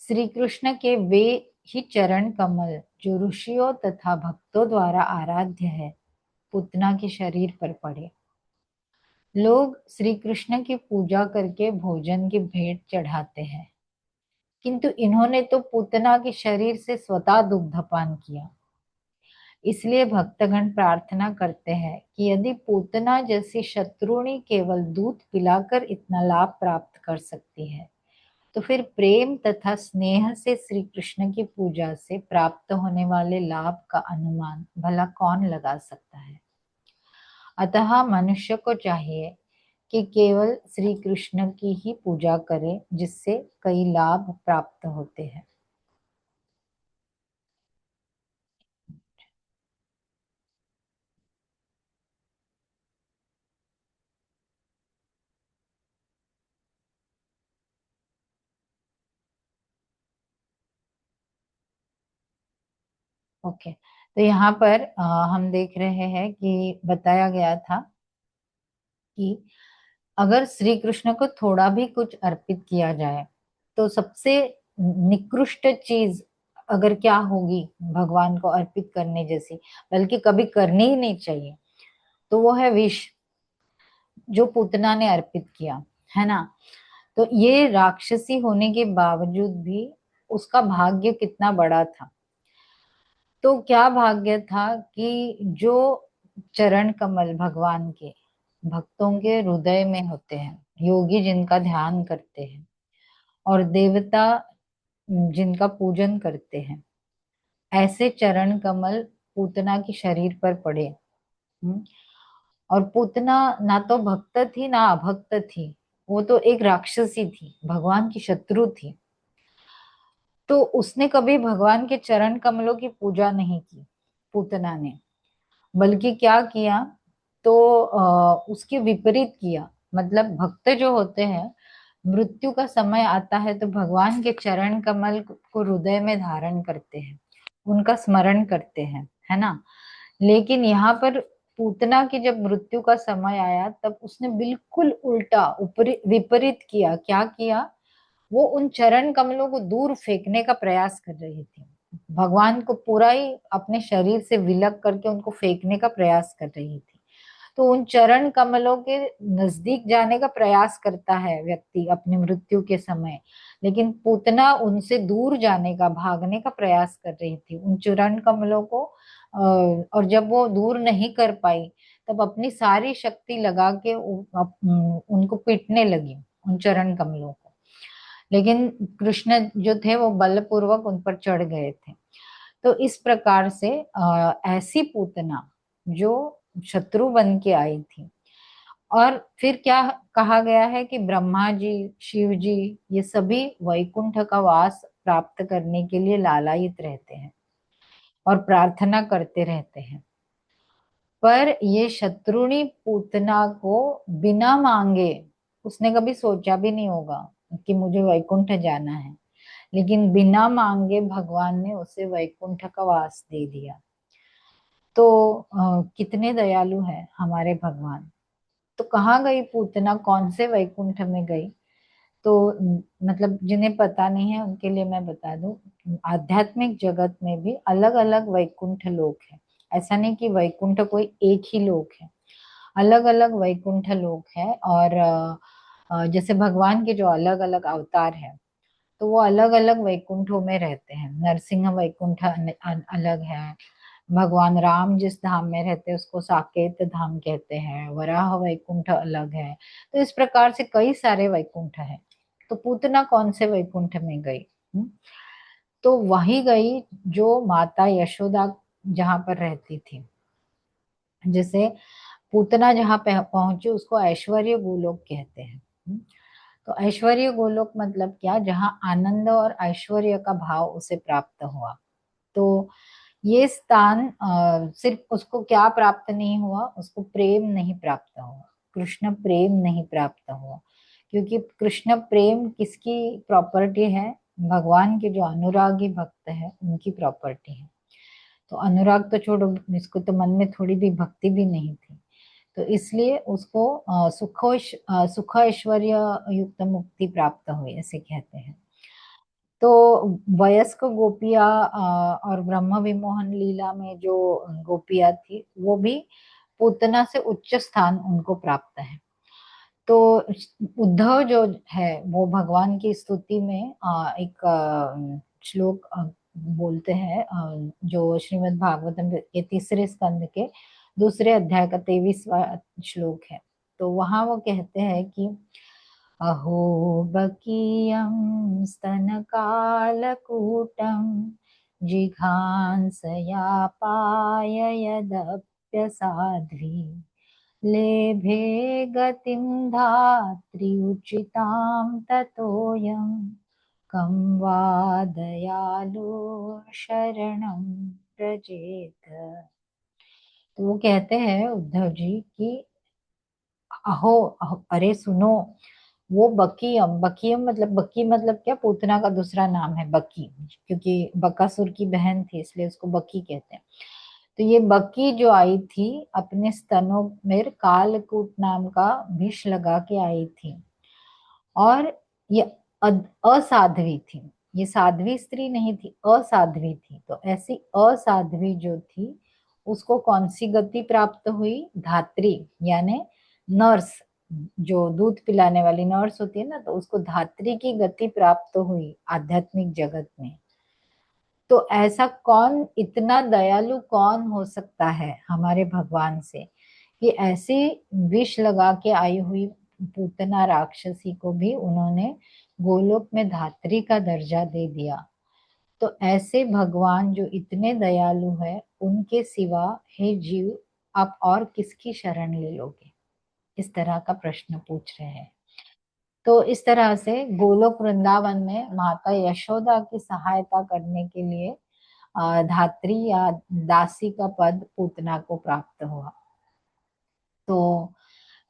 श्री कृष्ण के वे ही चरण कमल जो ऋषियों तथा भक्तों द्वारा आराध्य है पूतना के शरीर पर पड़े। लोग श्री कृष्ण की पूजा करके भोजन की भेंट चढ़ाते हैं, किंतु इन्होंने तो पूतना के शरीर से स्वतः दुग्धपान किया। इसलिए भक्तगण प्रार्थना करते हैं कि यदि पूतना जैसी शत्रुणी केवल दूध पिलाकर इतना लाभ प्राप्त कर सकती है तो फिर प्रेम तथा स्नेह से श्री कृष्ण की पूजा से प्राप्त होने वाले लाभ का अनुमान भला कौन लगा सकता है। अतः मनुष्य को चाहिए कि केवल श्री कृष्ण की ही पूजा करे जिससे कई लाभ प्राप्त होते हैं। ओके, तो यहाँ पर हम देख रहे हैं कि बताया गया था कि अगर श्री कृष्ण को थोड़ा भी कुछ अर्पित किया जाए तो सबसे निकृष्ट चीज अगर क्या होगी भगवान को अर्पित करने जैसी, बल्कि कभी करनी ही नहीं चाहिए, तो वो है विष जो पूतना ने अर्पित किया, है ना। तो ये राक्षसी होने के बावजूद भी उसका भाग्य कितना बड़ा था। तो क्या भाग्य था कि जो चरण कमल भगवान के भक्तों के हृदय में होते हैं, योगी जिनका ध्यान करते हैं और देवता जिनका पूजन करते हैं, ऐसे चरण कमल पूतना के शरीर पर पड़े। हम्म, और पूतना ना तो भक्त थी ना अभक्त थी, वो तो एक राक्षसी थी, भगवान की शत्रु थी। तो उसने कभी भगवान के चरण कमलों की पूजा नहीं की पूतना ने, बल्कि क्या किया, तो उसके विपरीत किया। मतलब भक्त जो होते हैं, मृत्यु का समय आता है तो भगवान के चरण कमल को हृदय में धारण करते हैं, उनका स्मरण करते हैं, है ना। लेकिन यहाँ पर पूतना की जब मृत्यु का समय आया तब उसने बिल्कुल उल्टा विपरीत किया। क्या किया, वो उन चरण कमलों को दूर फेंकने का प्रयास कर रही थी, भगवान को पूरा ही अपने शरीर से विलग करके उनको फेंकने का प्रयास कर रही थी। तो उन चरण कमलों के नजदीक जाने का प्रयास करता है व्यक्ति अपनी मृत्यु के समय, लेकिन पूतना उनसे दूर जाने का, भागने का प्रयास कर रही थी उन चरण कमलों को। और जब वो दूर नहीं कर पाई तब अपनी सारी शक्ति लगा के उनको पीटने लगी, उन चरण कमलों को। लेकिन कृष्ण जो थे वो बलपूर्वक उन पर चढ़ गए थे। तो इस प्रकार से ऐसी पूतना जो शत्रु बन के आई थी। और फिर क्या कहा गया है कि ब्रह्मा जी, शिव जी, ये सभी वैकुंठ का वास प्राप्त करने के लिए लालायित रहते हैं और प्रार्थना करते रहते हैं। पर ये शत्रुणी पूतना को बिना मांगे, उसने कभी सोचा भी नहीं होगा कि मुझे वैकुंठ जाना है, लेकिन बिना मांगे भगवान ने उसे वैकुंठ का वास दे दिया। तो कितने दयालु है हमारे भगवान। तो कहाँ गई पूतना, कौन से वैकुंठ में गई? तो मतलब जिन्हें पता नहीं है उनके लिए मैं बता दूं, आध्यात्मिक जगत में भी अलग अलग वैकुंठ लोक है। ऐसा नहीं कि वैकुंठ कोई एक ही लोक है। अलग अलग वैकुंठ लोक है। और जैसे भगवान के जो अलग अलग अवतार है, तो वो अलग अलग वैकुंठों में रहते हैं। नरसिंह वैकुंठ अलग है। भगवान राम जिस धाम में रहते हैं उसको साकेत धाम कहते हैं। वराह वैकुंठ अलग है। तो इस प्रकार से कई सारे वैकुंठ है। तो पूतना कौन से वैकुंठ में गई? तो वही गई जो माता यशोदा जहां पर रहती थी। जैसे पूतना जहां पहुंची उसको ऐश्वर्य गोलोक कहते हैं। तो ऐश्वर्य गोलोक मतलब क्या? जहां आनंद और ऐश्वर्य का भाव उसे प्राप्त हुआ। तो ये स्थान सिर्फ उसको क्या प्राप्त नहीं हुआ, उसको प्रेम नहीं प्राप्त हुआ, कृष्ण प्रेम नहीं प्राप्त हुआ। क्योंकि कृष्ण प्रेम किसकी प्रॉपर्टी है? भगवान के जो अनुरागी भक्त है उनकी प्रॉपर्टी है। तो अनुराग तो छोड़ो, इसको तो मन में थोड़ी भी भक्ति भी नहीं थी। तो इसलिए उसको सुख ऐश्वर्य युक्त मुक्ति प्राप्त हुई, ऐसे कहते हैं। तो वयस्क गोपिया और ब्रह्म विमोहन लीला में जो गोपिया थी वो भी पूतना से उच्च स्थान उनको प्राप्त है। तो उद्धव जो है वो भगवान की स्तुति में एक श्लोक बोलते हैं, जो श्रीमद् भागवतम के तीसरे स्कंद के दूसरे अध्याय का 23वां श्लोक है। तो वहां वो कहते हैं कि अहो बकीयं स्तनकालकूटं जिघांसया पाययदप्यसाध्वी लेभे गतिं धात्री उचितां ततोऽयं कं वा दयालु शरणं व्रजेत। तो वो कहते हैं उद्धव जी कि अहो, अरे सुनो, वो बकीयम, बकीयम मतलब, बकी मतलब क्या? पूतना का दूसरा नाम है बकी। क्योंकि बकासुर की बहन थी इसलिए उसको बकी कहते हैं। तो ये बकी जो आई थी अपने स्तनों में कालकूट नाम का विष लगा के आई थी। और ये असाध्वी थी। ये साध्वी स्त्री नहीं थी, असाध्वी थी। तो ऐसी असाध्वी जो थी उसको कौन सी गति प्राप्त हुई? धात्री, यानी नर्स। जो दूध पिलाने वाली नर्स होती है ना, तो उसको धात्री की गति प्राप्त हुई आध्यात्मिक जगत में। तो ऐसा कौन, इतना दयालु कौन हो सकता है हमारे भगवान से कि ऐसी विष लगा के आई हुई पूतना राक्षसी को भी उन्होंने गोलोक में धात्री का दर्जा दे दिया। तो ऐसे भगवान जो इतने दयालु है, उनके सिवा हे जीव आप और किसकी शरण ले लोगे? इस तरह का प्रश्न पूछ रहे हैं। तो इस तरह से गोलोक वृंदावन में माता यशोदा की सहायता करने के लिए धात्री या दासी का पद पूतना को प्राप्त हुआ। तो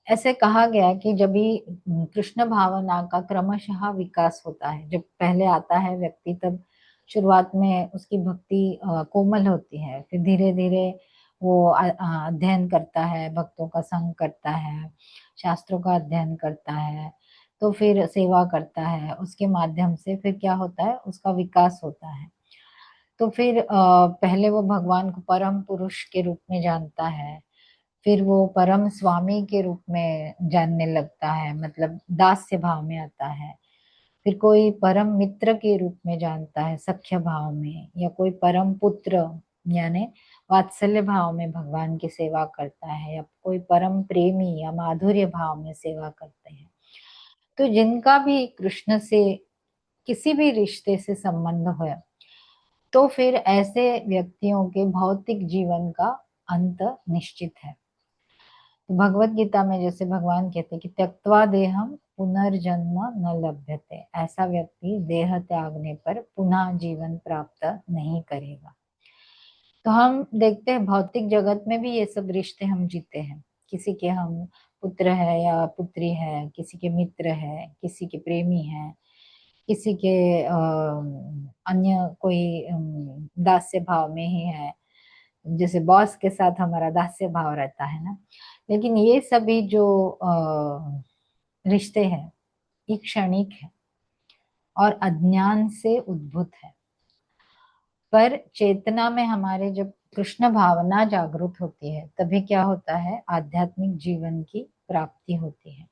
ऐसे कहा गया कि जब भी कृष्ण भावना का क्रमशः विकास होता है, जब पहले आता है व्यक्ति, तब शुरुआत में उसकी भक्ति कोमल होती है। फिर धीरे धीरे वो अध्ययन करता है, भक्तों का संग करता है, शास्त्रों का अध्ययन करता है, तो फिर सेवा करता है। उसके माध्यम से फिर क्या होता है, उसका विकास होता है। तो फिर पहले वो भगवान को परम पुरुष के रूप में जानता है। फिर वो परम स्वामी के रूप में जानने लगता है, मतलब दास्य भाव में आता है। फिर कोई परम मित्र के रूप में जानता है, सख्य भाव में। या कोई परम पुत्र यानी वात्सल्य भाव में भगवान की सेवा करता है। या कोई परम प्रेमी या माधुर्य भाव में सेवा करते हैं। तो जिनका भी कृष्ण से किसी भी रिश्ते से संबंध हो, तो फिर ऐसे व्यक्तियों के भौतिक जीवन का अंत निश्चित है। तो भगवत गीता में जैसे भगवान कहते हैं कि त्यक्त्वा देहम पुनर्जन्म न लभ्यते, ऐसा व्यक्ति देह त्यागने पर पुनः जीवन प्राप्त नहीं करेगा। तो हम देखते हैं भौतिक जगत में भी ये सब रिश्ते हम जीते हैं। किसी के हम पुत्र है या पुत्री है, किसी के मित्र है, किसी के प्रेमी है, किसी के अन्य कोई दास्य भाव में ही है। जैसे बॉस के साथ हमारा दास्य भाव रहता है ना। लेकिन ये सभी जो रिश्ते हैं ये क्षणिक है और अज्ञान से उद्भूत है। पर चेतना में हमारे जब कृष्ण भावना जागृत होती है तभी क्या होता है, आध्यात्मिक जीवन की प्राप्ति होती है।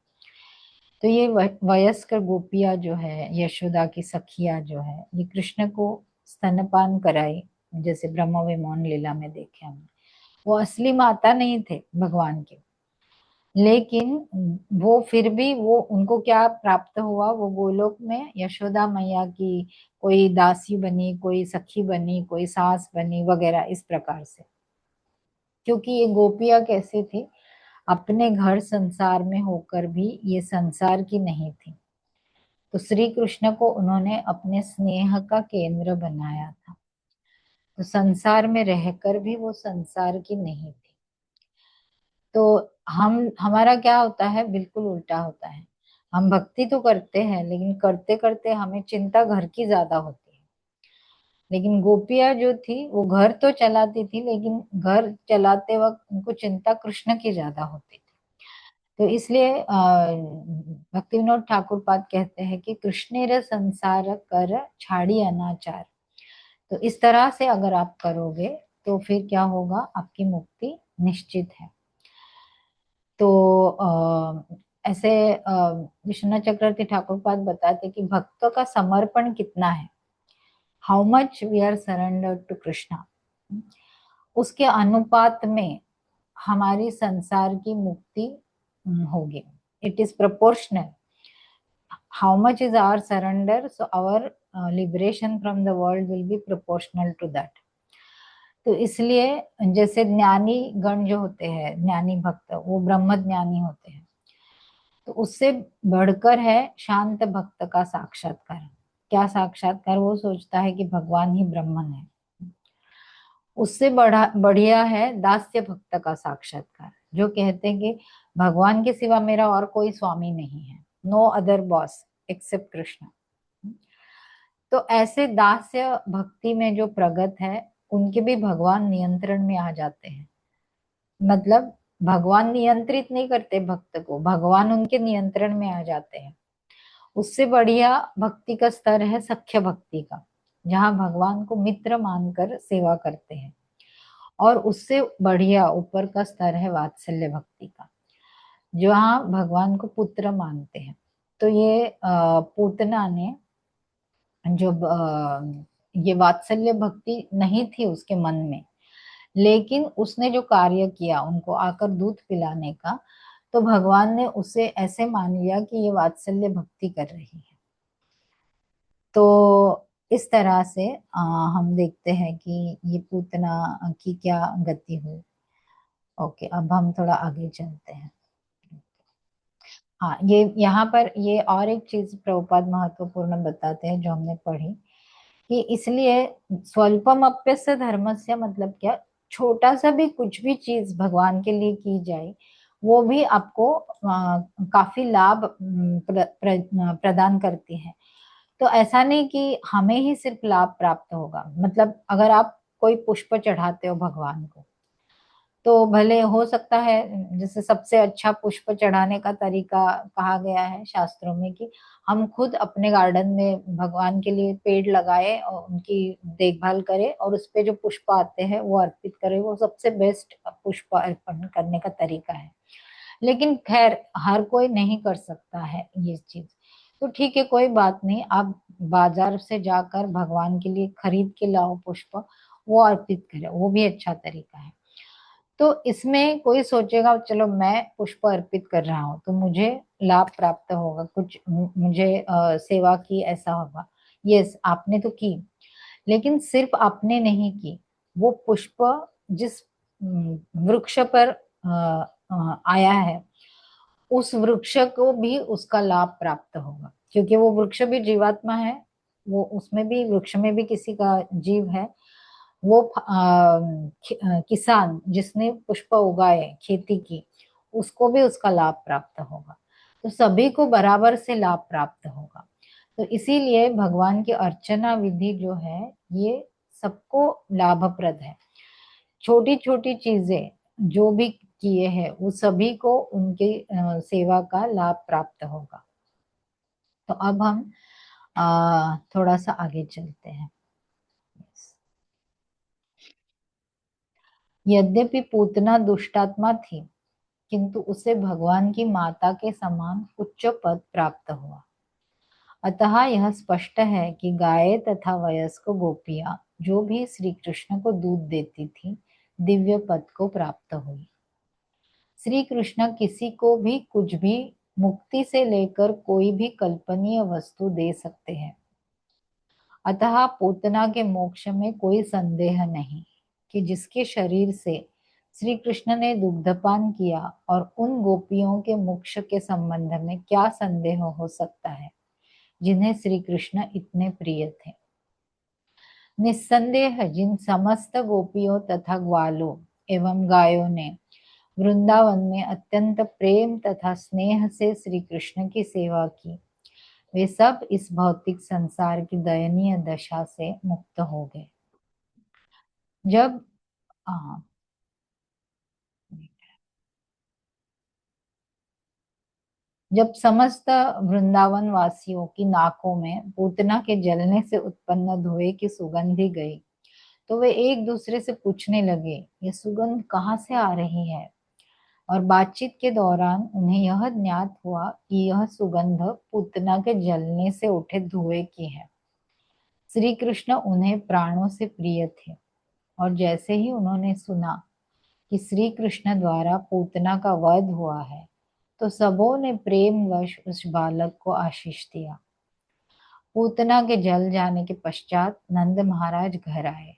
तो ये वयस्कर गोपियां जो है, यशोदा की सखिया जो है, ये कृष्ण को स्तनपान कराई, जैसे ब्रह्म विमोहन लीला में देखे हमने। वो असली माता नहीं थे भगवान के, लेकिन वो फिर भी वो उनको क्या प्राप्त हुआ, वो गोलोक में यशोदा मैया की कोई दासी बनी, कोई सखी बनी, कोई सास बनी वगैरह इस प्रकार से। क्योंकि ये गोपियां कैसी थी, अपने घर संसार में होकर भी ये संसार की नहीं थी। तो श्री कृष्ण को उन्होंने अपने स्नेह का केंद्र बनाया था। तो संसार में रहकर भी वो संसार की नहीं थी। तो हमारा क्या होता है, बिल्कुल उल्टा होता है। हम भक्ति तो करते हैं, लेकिन करते करते हमें चिंता घर की ज्यादा होती है। लेकिन गोपियां जो थी वो घर तो चलाती थी, लेकिन घर चलाते वक्त उनको चिंता कृष्ण की ज्यादा होती थी। तो इसलिए भक्ति विनोद ठाकुर पाद कहते हैं कि कृष्णेर संसार कर छाड़ी अनाचार। तो इस तरह से अगर आप करोगे तो फिर क्या होगा, आपकी मुक्ति निश्चित है। तो ऐसे विश्वनाथ चक्रवर्ती ठाकुर पाद बताते कि भक्त का समर्पण कितना है, how much we are surrender to Krishna, उसके अनुपात में हमारी संसार की मुक्ति होगी। It is proportional, how much is our surrender, so our liberation from the world will be proportional to that. तो इसलिए जैसे ज्ञानी गण जो होते हैं, ज्ञानी भक्त, वो ब्रह्म ज्ञानी होते हैं। तो उससे बढ़कर है शांत भक्त का साक्षात्कार। क्या साक्षात्कार, वो सोचता है कि भगवान ही ब्रह्मन है। उससे बढ़िया है दास्य भक्त का साक्षात्कार, जो कहते हैं कि भगवान के सिवा मेरा और कोई स्वामी नहीं है, no other boss except Krishna. तो ऐसे दास्य भक्ति में जो प्रगत है, उनके भी भगवान नियंत्रण में आ जाते हैं। मतलब भगवान नियंत्रित नहीं करते भक्त को, भगवान उनके नियंत्रण में आ जाते हैं। उससे बढ़िया भक्ति का स्तर है सख्य भक्ति का, जहाँ भगवान को मित्र मानकर सेवा करते हैं। और उससे बढ़िया ऊपर का स्तर है वात्सल्य भक्ति का, जहाँ भगवान को पुत्र मानते हैं। तो ये पूतना ने जो ये वात्सल्य भक्ति नहीं थी उसके मन में, लेकिन उसने जो कार्य किया उनको आकर दूध पिलाने का, तो भगवान ने उसे ऐसे मान लिया कि ये वात्सल्य भक्ति कर रही है। तो इस तरह से हम देखते हैं कि ये पूतना की क्या गति हुई। ओके, अब हम थोड़ा आगे चलते हैं। हाँ, ये यहाँ पर ये और एक चीज प्रभुपाद महत्वपूर्ण बताते हैं जो हमने पढ़ी, कि इसलिए स्वल्पम अप्यस्य धर्मस्य, मतलब क्या, छोटा सा भी कुछ भी चीज भगवान के लिए की जाए वो भी आपको काफी लाभ प्रदान करती है। तो ऐसा नहीं कि हमें ही सिर्फ लाभ प्राप्त होगा। मतलब अगर आप कोई पुष्प चढ़ाते हो भगवान को, तो भले हो सकता है, जैसे सबसे अच्छा पुष्प चढ़ाने का तरीका कहा गया है शास्त्रों में कि हम खुद अपने गार्डन में भगवान के लिए पेड़ लगाए और उनकी देखभाल करें, और उस पे जो पुष्प आते हैं वो अर्पित करें। वो सबसे बेस्ट पुष्प अर्पण करने का तरीका है। लेकिन खैर हर कोई नहीं कर सकता है ये चीज। तो ठीक है, कोई बात नहीं, आप बाजार से जाकर भगवान के लिए खरीद के लाओ पुष्प, वो अर्पित करें, वो भी अच्छा तरीका है। तो इसमें कोई सोचेगा चलो मैं पुष्प अर्पित कर रहा हूँ तो मुझे लाभ प्राप्त होगा, कुछ मुझे सेवा की ऐसा होगा। यस, आपने तो की, लेकिन सिर्फ आपने नहीं की। वो पुष्प जिस वृक्ष पर आया है, उस वृक्ष को भी उसका लाभ प्राप्त होगा, क्योंकि वो वृक्ष भी जीवात्मा है। वो उसमें भी, वृक्ष में भी किसी का जीव है। वो किसान जिसने पुष्प उगाए, खेती की, उसको भी उसका लाभ प्राप्त होगा। तो सभी को बराबर से लाभ प्राप्त होगा। तो इसीलिए भगवान की अर्चना विधि जो है ये सबको लाभप्रद है। छोटी छोटी चीजें जो भी किए हैं वो सभी को उनकी सेवा का लाभ प्राप्त होगा। तो अब हम थोड़ा सा आगे चलते हैं। यद्यपि पूतना दुष्टात्मा थी, किंतु उसे भगवान की माता के समान उच्च पद प्राप्त हुआ। अतः यह स्पष्ट है कि गाय तथा वयस्क गोपियां जो भी श्री कृष्ण को दूध देती थी, दिव्य पद को प्राप्त हुई। श्री कृष्ण किसी को भी कुछ भी, मुक्ति से लेकर कोई भी कल्पनीय वस्तु दे सकते हैं। अतः पूतना के मोक्ष में कोई संदेह नहीं कि जिसके शरीर से श्री कृष्ण ने दुग्धपान किया, और उन गोपियों के मोक्ष के संबंध में क्या संदेह हो सकता है जिन्हें श्री कृष्ण इतने प्रिय थे। निस्संदेह जिन समस्त गोपियों तथा ग्वालों एवं गायों ने वृंदावन में अत्यंत प्रेम तथा स्नेह से श्री कृष्ण की सेवा की, वे सब इस भौतिक संसार की दयनीय दशा से मुक्त हो गए। जब हाँ, जब समस्त वृंदावन वासियों की नाकों में पूतना के जलने से उत्पन्न धुएं की सुगंधी गई, तो वे एक दूसरे से पूछने लगे, ये सुगंध कहाँ से आ रही है। और बातचीत के दौरान उन्हें यह ज्ञात हुआ कि यह सुगंध पूतना के जलने से उठे धुएं की है। श्री कृष्ण उन्हें प्राणों से प्रिय थे, और जैसे ही उन्होंने सुना कि श्री कृष्ण द्वारा पूतना का वध हुआ है, तो सबों ने प्रेमवश उस बालक को आशीष दिया। पूतना के जल जाने के पश्चात नंद महाराज घर आए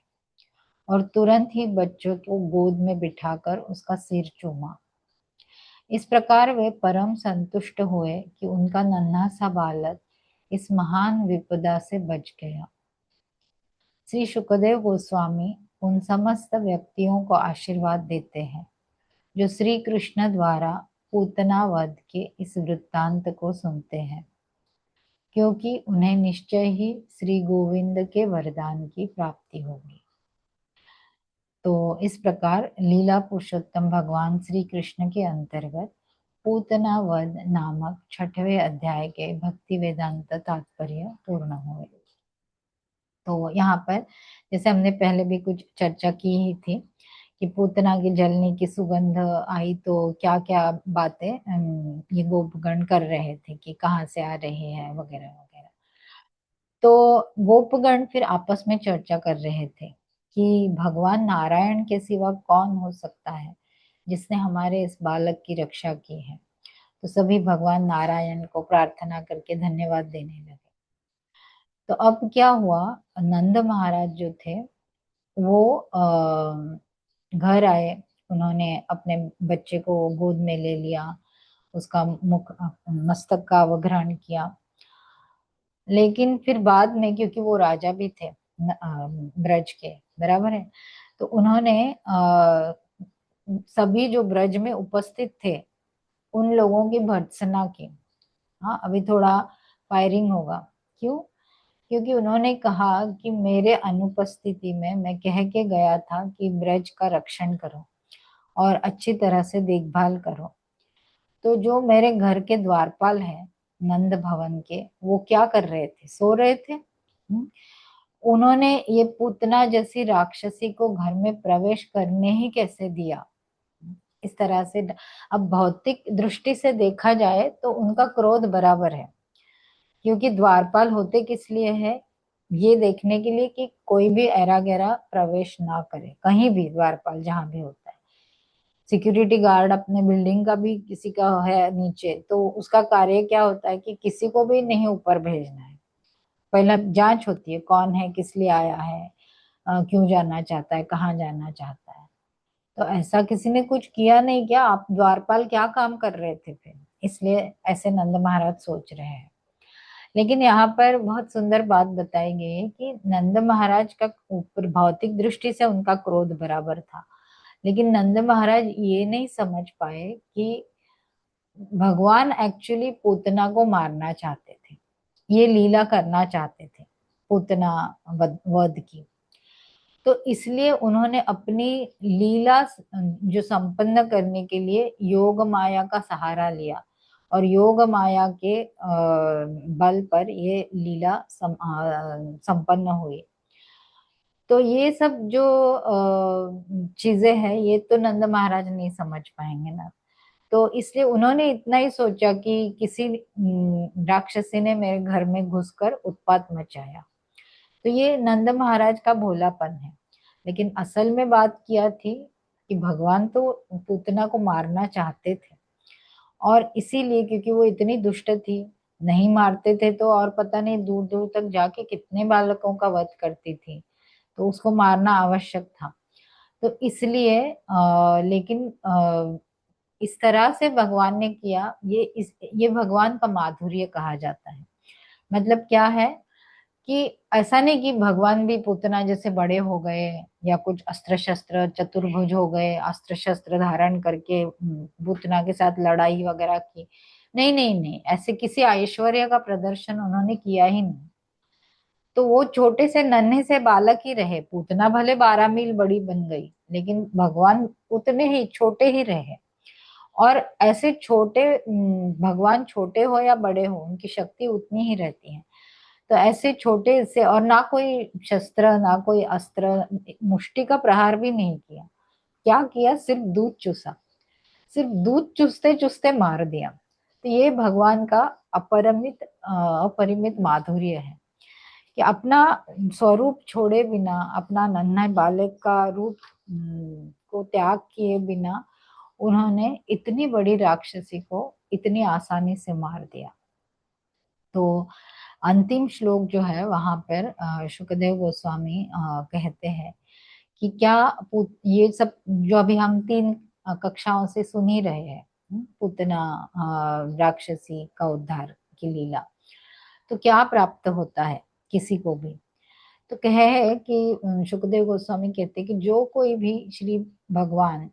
और तुरंत ही बच्चों को गोद में बिठाकर उसका सिर चूमा। इस प्रकार वे परम संतुष्ट हुए कि उनका नन्हा सा बालक इस महान विपदा से बच गया। श्री शुकदेव गोस्वामी उन समस्त व्यक्तियों को आशीर्वाद देते हैं जो श्री कृष्ण द्वारा पूतना वध के इस वृत्तांत को सुनते हैं, क्योंकि उन्हें निश्चय ही श्री गोविंद के वरदान की प्राप्ति होगी। तो इस प्रकार लीला पुरुषोत्तम भगवान श्री कृष्ण के अंतर्गत पूतना वध नामक 6वें अध्याय के भक्ति वेदांत तात्पर्य पूर्ण हुए। तो यहाँ पर जैसे हमने पहले भी कुछ चर्चा की ही थी कि पूतना की जलने की सुगंध आई, तो क्या क्या बातें ये गोपगण कर रहे थे कि कहाँ से आ रही है वगैरह वगैरह। तो गोपगण फिर आपस में चर्चा कर रहे थे कि भगवान नारायण के सिवा कौन हो सकता है जिसने हमारे इस बालक की रक्षा की है। तो सभी भगवान नारायण को प्रार्थना करके धन्यवाद देने लगे। तो अब क्या हुआ, नंद महाराज जो थे वो घर आए, उन्होंने अपने बच्चे को गोद में ले लिया, उसका मुख मस्तक का अवग्रहण किया। लेकिन फिर बाद में, क्योंकि वो राजा भी थे ब्रज के, बराबर है, तो उन्होंने सभी जो ब्रज में उपस्थित थे उन लोगों की भर्त्सना की। हाँ, अभी थोड़ा फायरिंग होगा। क्यों? क्योंकि उन्होंने कहा कि मेरे अनुपस्थिति में मैं कह के गया था कि ब्रज का रक्षण करो और अच्छी तरह से देखभाल करो। तो जो मेरे घर के द्वारपाल हैं नंद भवन के, वो क्या कर रहे थे? सो रहे थे। उन्होंने ये पूतना जैसी राक्षसी को घर में प्रवेश करने ही कैसे दिया? इस तरह से अब भौतिक दृष्टि से देखा जाए तो उनका क्रोध बराबर है, क्योंकि द्वारपाल होते किस लिए है? ये देखने के लिए कि कोई भी ऐरा गैरा प्रवेश ना करे कहीं भी। द्वारपाल जहां भी होता है, सिक्योरिटी गार्ड अपने बिल्डिंग का भी किसी का है नीचे, तो उसका कार्य क्या होता है कि किसी को भी नहीं ऊपर भेजना है। पहला जांच होती है कौन है, किस लिए आया है, क्यों जाना चाहता है, कहाँ जाना चाहता है। तो ऐसा किसी ने कुछ किया नहीं क्या? आप द्वारपाल क्या काम कर रहे थे फिर? इसलिए ऐसे नंद महाराज सोच रहे हैं। लेकिन यहाँ पर बहुत सुंदर बात बताई गई है कि नंद महाराज का ऊपर भौतिक दृष्टि से उनका क्रोध बराबर था, लेकिन नंद महाराज ये नहीं समझ पाए कि भगवान एक्चुअली पूतना को मारना चाहते थे, ये लीला करना चाहते थे पूतना वध की। तो इसलिए उन्होंने अपनी लीला जो संपन्न करने के लिए योग माया का सहारा लिया, और योग माया के बल पर ये लीला संपन्न हुई। तो ये सब जो चीजें हैं, ये तो नंद महाराज नहीं समझ पाएंगे ना। तो इसलिए उन्होंने इतना ही सोचा कि किसी राक्षसी ने मेरे घर में घुसकर उत्पात मचाया। तो ये नंद महाराज का भोलापन है। लेकिन असल में बात किया थी कि भगवान तो पूतना को मारना चाहते थे, और इसीलिए क्योंकि वो इतनी दुष्ट थी, नहीं मारते थे तो और पता नहीं दूर दूर तक जाके कितने बालकों का वध करती थी। तो उसको मारना आवश्यक था। तो इसलिए लेकिन इस तरह से भगवान ने किया। ये भगवान का माधुर्य कहा जाता है। मतलब क्या है कि ऐसा नहीं कि भगवान भी पूतना जैसे बड़े हो गए, या कुछ अस्त्र शस्त्र चतुर्भुज हो गए, अस्त्र शस्त्र धारण करके पूतना के साथ लड़ाई वगैरह की। नहीं नहीं नहीं, ऐसे किसी ऐश्वर्य का प्रदर्शन उन्होंने किया ही नहीं। तो वो छोटे से नन्हे से बालक ही रहे। पूतना भले 12 मील बड़ी बन गई, लेकिन भगवान उतने ही छोटे ही रहे। और ऐसे छोटे भगवान छोटे हो या बड़े हो, उनकी शक्ति उतनी ही रहती है। तो ऐसे छोटे से, और ना कोई शस्त्र ना कोई अस्त्र, मुष्टि का प्रहार भी नहीं किया। क्या किया, सिर्फ दूध चूसा। सिर्फ दूध चूसते चूसते मार दिया। तो ये भगवान का अपरिमित माधुर्य है कि अपना स्वरूप छोड़े बिना, अपना नन्हा बालक का रूप को त्याग किए बिना, उन्होंने इतनी बड़ी राक्षसी को इतनी आसानी से मार दिया। तो अंतिम श्लोक जो है वहां पर शुकदेव गोस्वामी कहते हैं कि क्या ये सब जो अभी हम 3 कक्षाओं से सुन ही रहे हैं, पूतना राक्षसी का उद्धार की लीला, तो क्या प्राप्त होता है किसी को भी। तो कह है कि शुकदेव गोस्वामी कहते हैं कि जो कोई भी श्री भगवान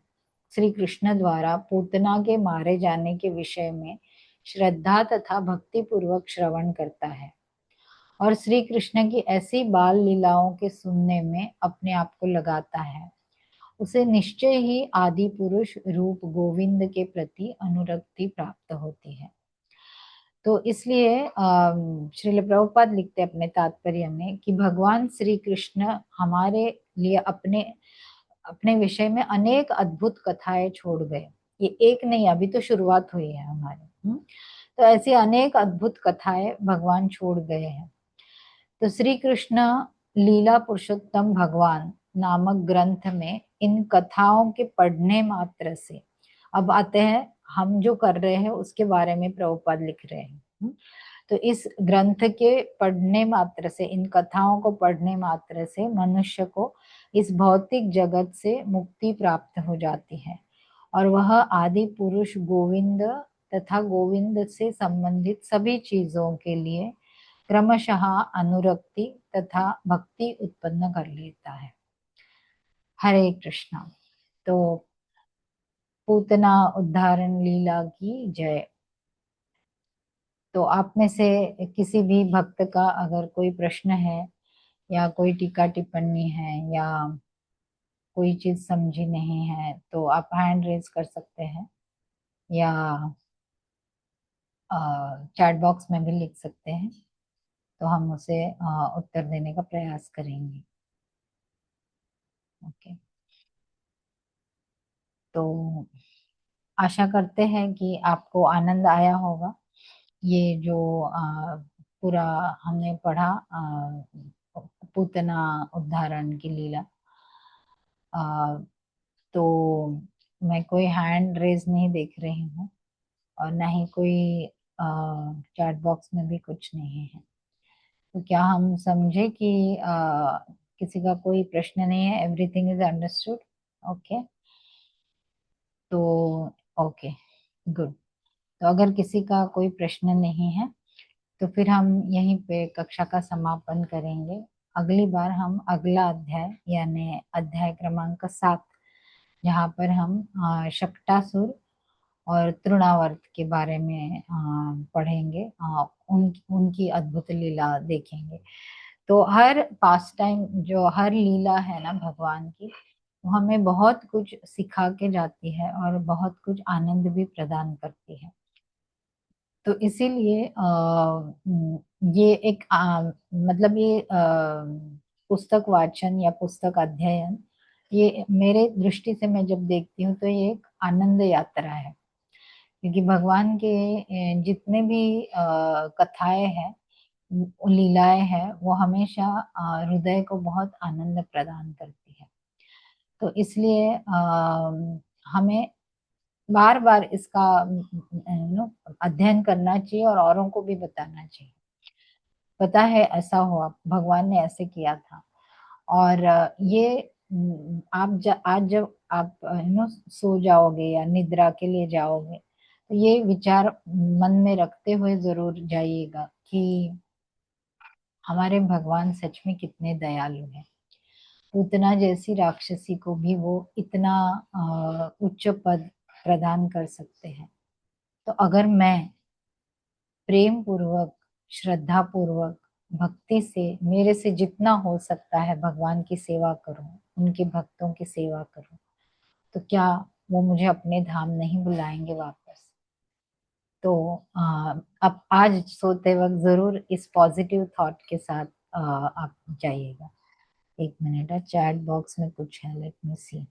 श्री कृष्ण द्वारा पूतना के मारे जाने के विषय में श्रद्धा तथा भक्ति पूर्वक श्रवण करता है, और श्री कृष्ण की ऐसी बाल लीलाओं के सुनने में अपने आप को लगाता है, उसे निश्चय ही आदि पुरुष रूप गोविंद के प्रति अनुरक्ति प्राप्त होती है। तो इसलिए श्रील प्रभुपाद लिखते हैं अपने तात्पर्य में कि भगवान श्री कृष्ण हमारे लिए अपने अपने विषय में अनेक अद्भुत कथाएं छोड़ गए। ये एक नहीं, अभी तो शुरुआत हुई है हमारी। तो ऐसी अनेक अद्भुत कथाएं भगवान छोड़ गए हैं। तो श्री कृष्ण लीला पुरुषोत्तम भगवान नामक ग्रंथ में इन कथाओं के पढ़ने मात्र से, अब आते हैं हम जो कर रहे हैं उसके बारे में प्रभुपाद लिख रहे हैं। तो इस ग्रंथ के पढ़ने मात्र से, इन कथाओं को पढ़ने मात्र से मनुष्य को इस भौतिक जगत से मुक्ति प्राप्त हो जाती है, और वह आदि पुरुष गोविंद तथा गोविंद से संबंधित सभी चीजों के लिए क्रमशः अनुरक्ति तथा भक्ति उत्पन्न कर लेता है। हरे कृष्णा। तो पूतना उद्धारण लीला की जय। तो आप में से किसी भी भक्त का अगर कोई प्रश्न है, या कोई टीका टिप्पणी है, या कोई चीज समझी नहीं है, तो आप हैंड रेज कर सकते हैं, या चैट बॉक्स में भी लिख सकते हैं। तो हम उसे उत्तर देने का प्रयास करेंगे। ओके। तो आशा करते हैं कि आपको आनंद आया होगा। ये जो पूरा हमने पढ़ा, पूतना उद्धारण की लीला। तो मैं कोई हैंड रेज नहीं देख रही हूँ, और ना ही कोई चैट बॉक्स में भी कुछ नहीं है। तो क्या हम समझे कि किसी का कोई प्रश्न नहीं है? Everything is understood. ओके। तो ओके, गुड। तो अगर किसी का कोई प्रश्न नहीं है, तो फिर हम यहीं पे कक्षा का समापन करेंगे। अगली बार हम अगला अध्याय यानी अध्याय क्रमांक 7, जहाँ पर हम शक्टासुर और तृणावर्त के बारे में पढ़ेंगे, उनकी अद्भुत लीला देखेंगे। तो हर पास टाइम, जो हर लीला है ना भगवान की, वो हमें बहुत कुछ सिखा के जाती है और बहुत कुछ आनंद भी प्रदान करती है। तो इसीलिए ये एक मतलब ये पुस्तक वाचन या पुस्तक अध्ययन, ये मेरे दृष्टि से मैं जब देखती हूँ तो ये एक आनंद यात्रा है। क्योंकि भगवान के जितने भी कथाएं हैं, लीलाएं हैं, वो हमेशा हृदय को बहुत आनंद प्रदान करती है। तो इसलिए हमें बार बार इसका अध्ययन करना चाहिए और औरों को भी बताना चाहिए। पता है ऐसा हुआ, भगवान ने ऐसे किया था। और ये आज जब आप सो जाओगे या निद्रा के लिए जाओगे, तो ये विचार मन में रखते हुए जरूर जाइएगा कि हमारे भगवान सच में कितने दयालु हैं। पूतना जैसी राक्षसी को भी वो इतना उच्च पद प्रदान कर सकते हैं। तो अगर मैं प्रेम पूर्वक, श्रद्धा पूर्वक, भक्ति से, मेरे से जितना हो सकता है भगवान की सेवा करूं, उनके भक्तों की सेवा करूं, तो क्या वो मुझे अपने धाम नहीं बुलाएंगे वापस? तो अब आज सोते वक्त जरूर इस पॉजिटिव थॉट के साथ आप जाइएगा। एक मिनट है, चैट बॉक्स में कुछ है, लेट मी सी।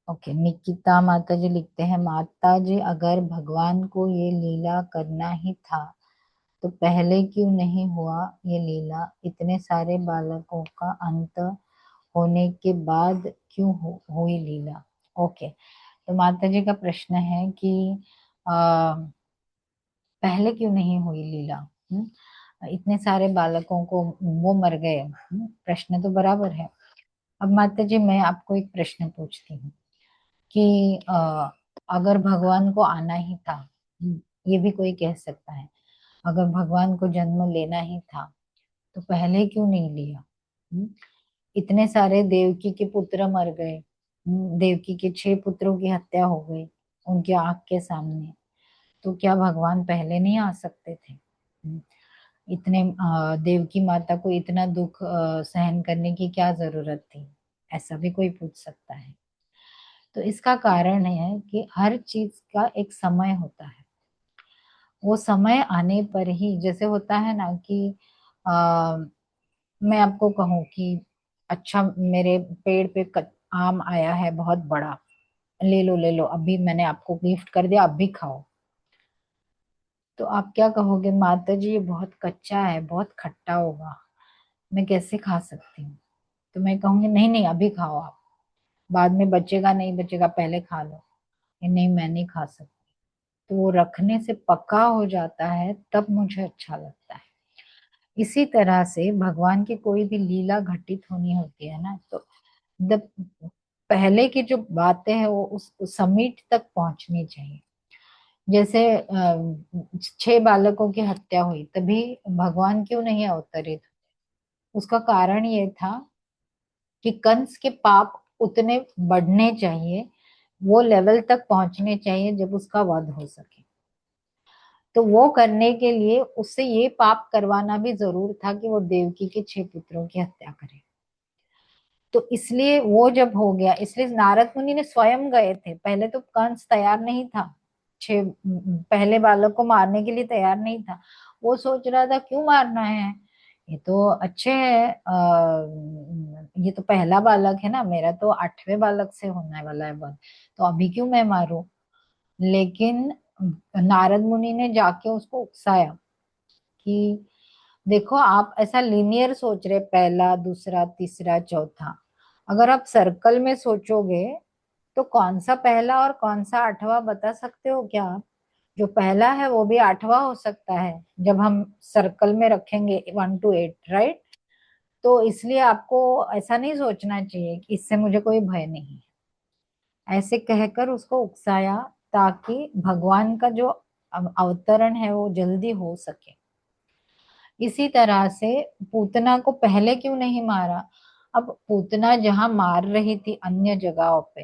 ओके, निकिता माता जी लिखते हैं, माता जी अगर भगवान को ये लीला करना ही था तो पहले क्यों नहीं हुआ ये लीला? इतने सारे बालकों का अंत होने के बाद क्यों हुई लीला? ओके, तो माता जी का प्रश्न है कि आ, पहले क्यों नहीं हुई लीला? इतने सारे बालकों को वो मर गए। प्रश्न तो बराबर है। अब माता जी मैं आपको एक प्रश्न पूछती हूँ कि अगर भगवान को आना ही था, ये भी कोई कह सकता है, अगर भगवान को जन्म लेना ही था तो पहले क्यों नहीं लिया? इतने सारे देवकी के पुत्र मर गए। देवकी के 6 पुत्रों की हत्या हो गई उनकी आंख के सामने। तो क्या भगवान पहले नहीं आ सकते थे? इतने देवकी माता को इतना दुख सहन करने की क्या जरूरत थी? ऐसा भी कोई पूछ सकता है। तो इसका कारण है कि हर चीज का एक समय होता है। वो समय आने पर ही, जैसे होता है ना कि आ, मैं आपको कहूँ कि अच्छा मेरे पेड़ पे आम आया है बहुत बड़ा, ले लो ले लो, अभी मैंने आपको गिफ्ट कर दिया, अब भी खाओ। तो आप क्या कहोगे? माता जी ये बहुत कच्चा है, बहुत खट्टा होगा, मैं कैसे खा सकती हूँ? तो मैं कहूंगी नहीं नहीं अभी खाओ आप, बाद में बचेगा नहीं बचेगा, पहले खा लो। ये नहीं, मैं नहीं खा सकती। तो वो रखने से पक्का हो जाता है, तब मुझे अच्छा लगता है। इसी तरह से भगवान की कोई भी लीला घटित होनी होती है ना, तो द पहले की जो बातें हैं वो उस समीट तक पहुंचनी चाहिए। जैसे 6 बालकों की हत्या हुई, तभी भगवान क्यों नहीं अवतरित? उसका कारण ये था कि कंस के पाप उतने बढ़ने चाहिए, वो लेवल तक पहुंचने चाहिए जब उसका वध हो सके। तो वो करने के लिए उससे ये पाप करवाना भी जरूर था कि वो देवकी के 6 पुत्रों की हत्या करे। तो इसलिए वो जब हो गया, इसलिए नारद मुनि ने स्वयं गए थे। पहले तो कंस तैयार नहीं था, 6 पहले बालक को मारने के लिए तैयार नहीं था। वो सोच रहा था क्यों मारना है, ये तो अच्छे है, ये तो पहला बालक है ना, मेरा तो 8वें बालक से होने वाला है वध, तो अभी क्यों मैं मारूं? लेकिन नारद मुनि ने जाके उसको उकसाया कि देखो आप ऐसा लीनियर सोच रहे, पहला दूसरा तीसरा चौथा, अगर आप सर्कल में सोचोगे तो कौन सा पहला और कौन सा 8वां बता सकते हो क्या आप? जो पहला है वो भी 8वां हो सकता है जब हम सर्कल में रखेंगे 1 to 8, राइट? तो इसलिए आपको ऐसा नहीं सोचना चाहिए कि इससे मुझे कोई भय नहीं है। ऐसे कहकर उसको उकसाया ताकि भगवान का जो अवतरण है वो जल्दी हो सके। इसी तरह से पूतना को पहले क्यों नहीं मारा? अब पूतना जहां मार रही थी अन्य जगहों पे,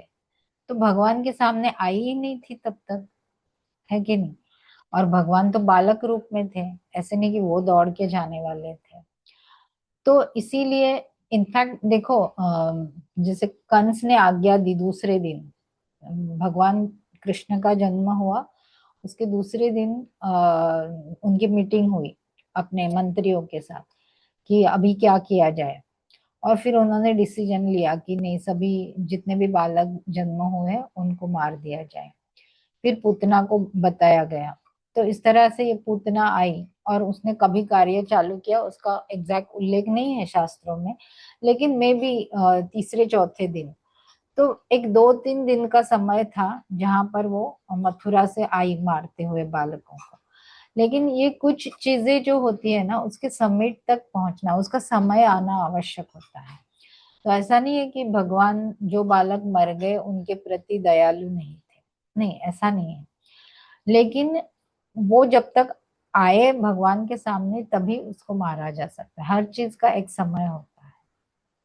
तो भगवान के सामने आई ही नहीं थी तब तक, है कि नहीं? और भगवान तो बालक रूप में थे, ऐसे नहीं कि वो दौड़ के जाने वाले थे। तो इसीलिए इनफैक्ट देखो, जैसे कंस ने आज्ञा दी दूसरे दिन, भगवान कृष्ण का जन्म हुआ, उसके दूसरे दिन उनकी मीटिंग हुई अपने मंत्रियों के साथ कि अभी क्या किया जाए। और फिर उन्होंने डिसीजन लिया कि नहीं, सभी जितने भी बालक जन्म हुए उनको मार दिया जाए। फिर पूतना को बताया गया। तो इस तरह से ये पूतना आई और उसने कभी कार्य चालू किया उसका एग्जैक्ट उल्लेख नहीं है शास्त्रों में, लेकिन मे भी तीसरे चौथे दिन। तो एक 2-3 दिन का समय था जहां पर वो मथुरा से आई मारते हुए बालकों को। लेकिन ये कुछ चीजें जो होती है ना, उसके समिट तक पहुंचना, उसका समय आना आवश्यक होता है। तो ऐसा नहीं है कि भगवान जो बालक मर गए उनके प्रति दयालु नहीं थे, नहीं ऐसा नहीं है। लेकिन वो जब तक आए भगवान के सामने तभी उसको मारा जा सकता है, हर चीज का एक समय होता है।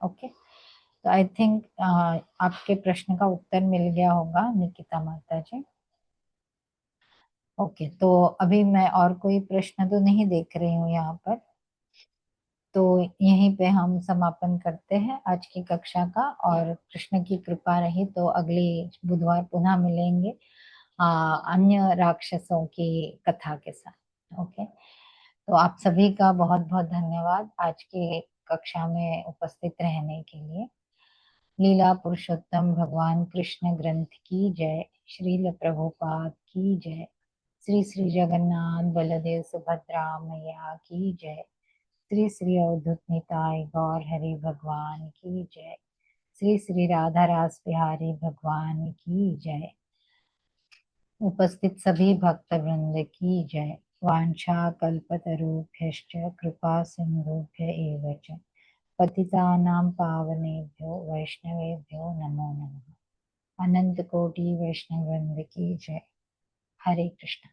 ओके। तो आई थिंक आपके प्रश्न का उत्तर मिल गया होगा निकिता माता जी। ओके, तो अभी मैं और कोई प्रश्न तो नहीं देख रही हूँ यहाँ पर। तो यहीं पे हम समापन करते हैं आज की कक्षा का, और कृष्ण की कृपा रही तो अगली बुधवार पुनः मिलेंगे अन्य राक्षसों की कथा के साथ। ओके। तो आप सभी का बहुत बहुत धन्यवाद आज की कक्षा में उपस्थित रहने के लिए। लीला पुरुषोत्तम भगवान कृष्ण ग्रंथ की जय। श्रील प्रभुपाद की जय। श्री श्री जगन्नाथ बलदेव सुभद्रा मैया की जय। श्री श्री अवधूत निताय गौर हरि भगवान की जय। श्री श्री राधा रास बिहारी भगवान की जय। उपस्थित सभी भक्त वृंद की जय। वांछा कल्पतरुभ्यश्च कृपा सिंधुभ्य एव च पतितानां पावनेभ्यो वैष्णवेभ्यो नमो नमः। अनंत कोटि वैष्णव वृंद की जय। हरे कृष्ण।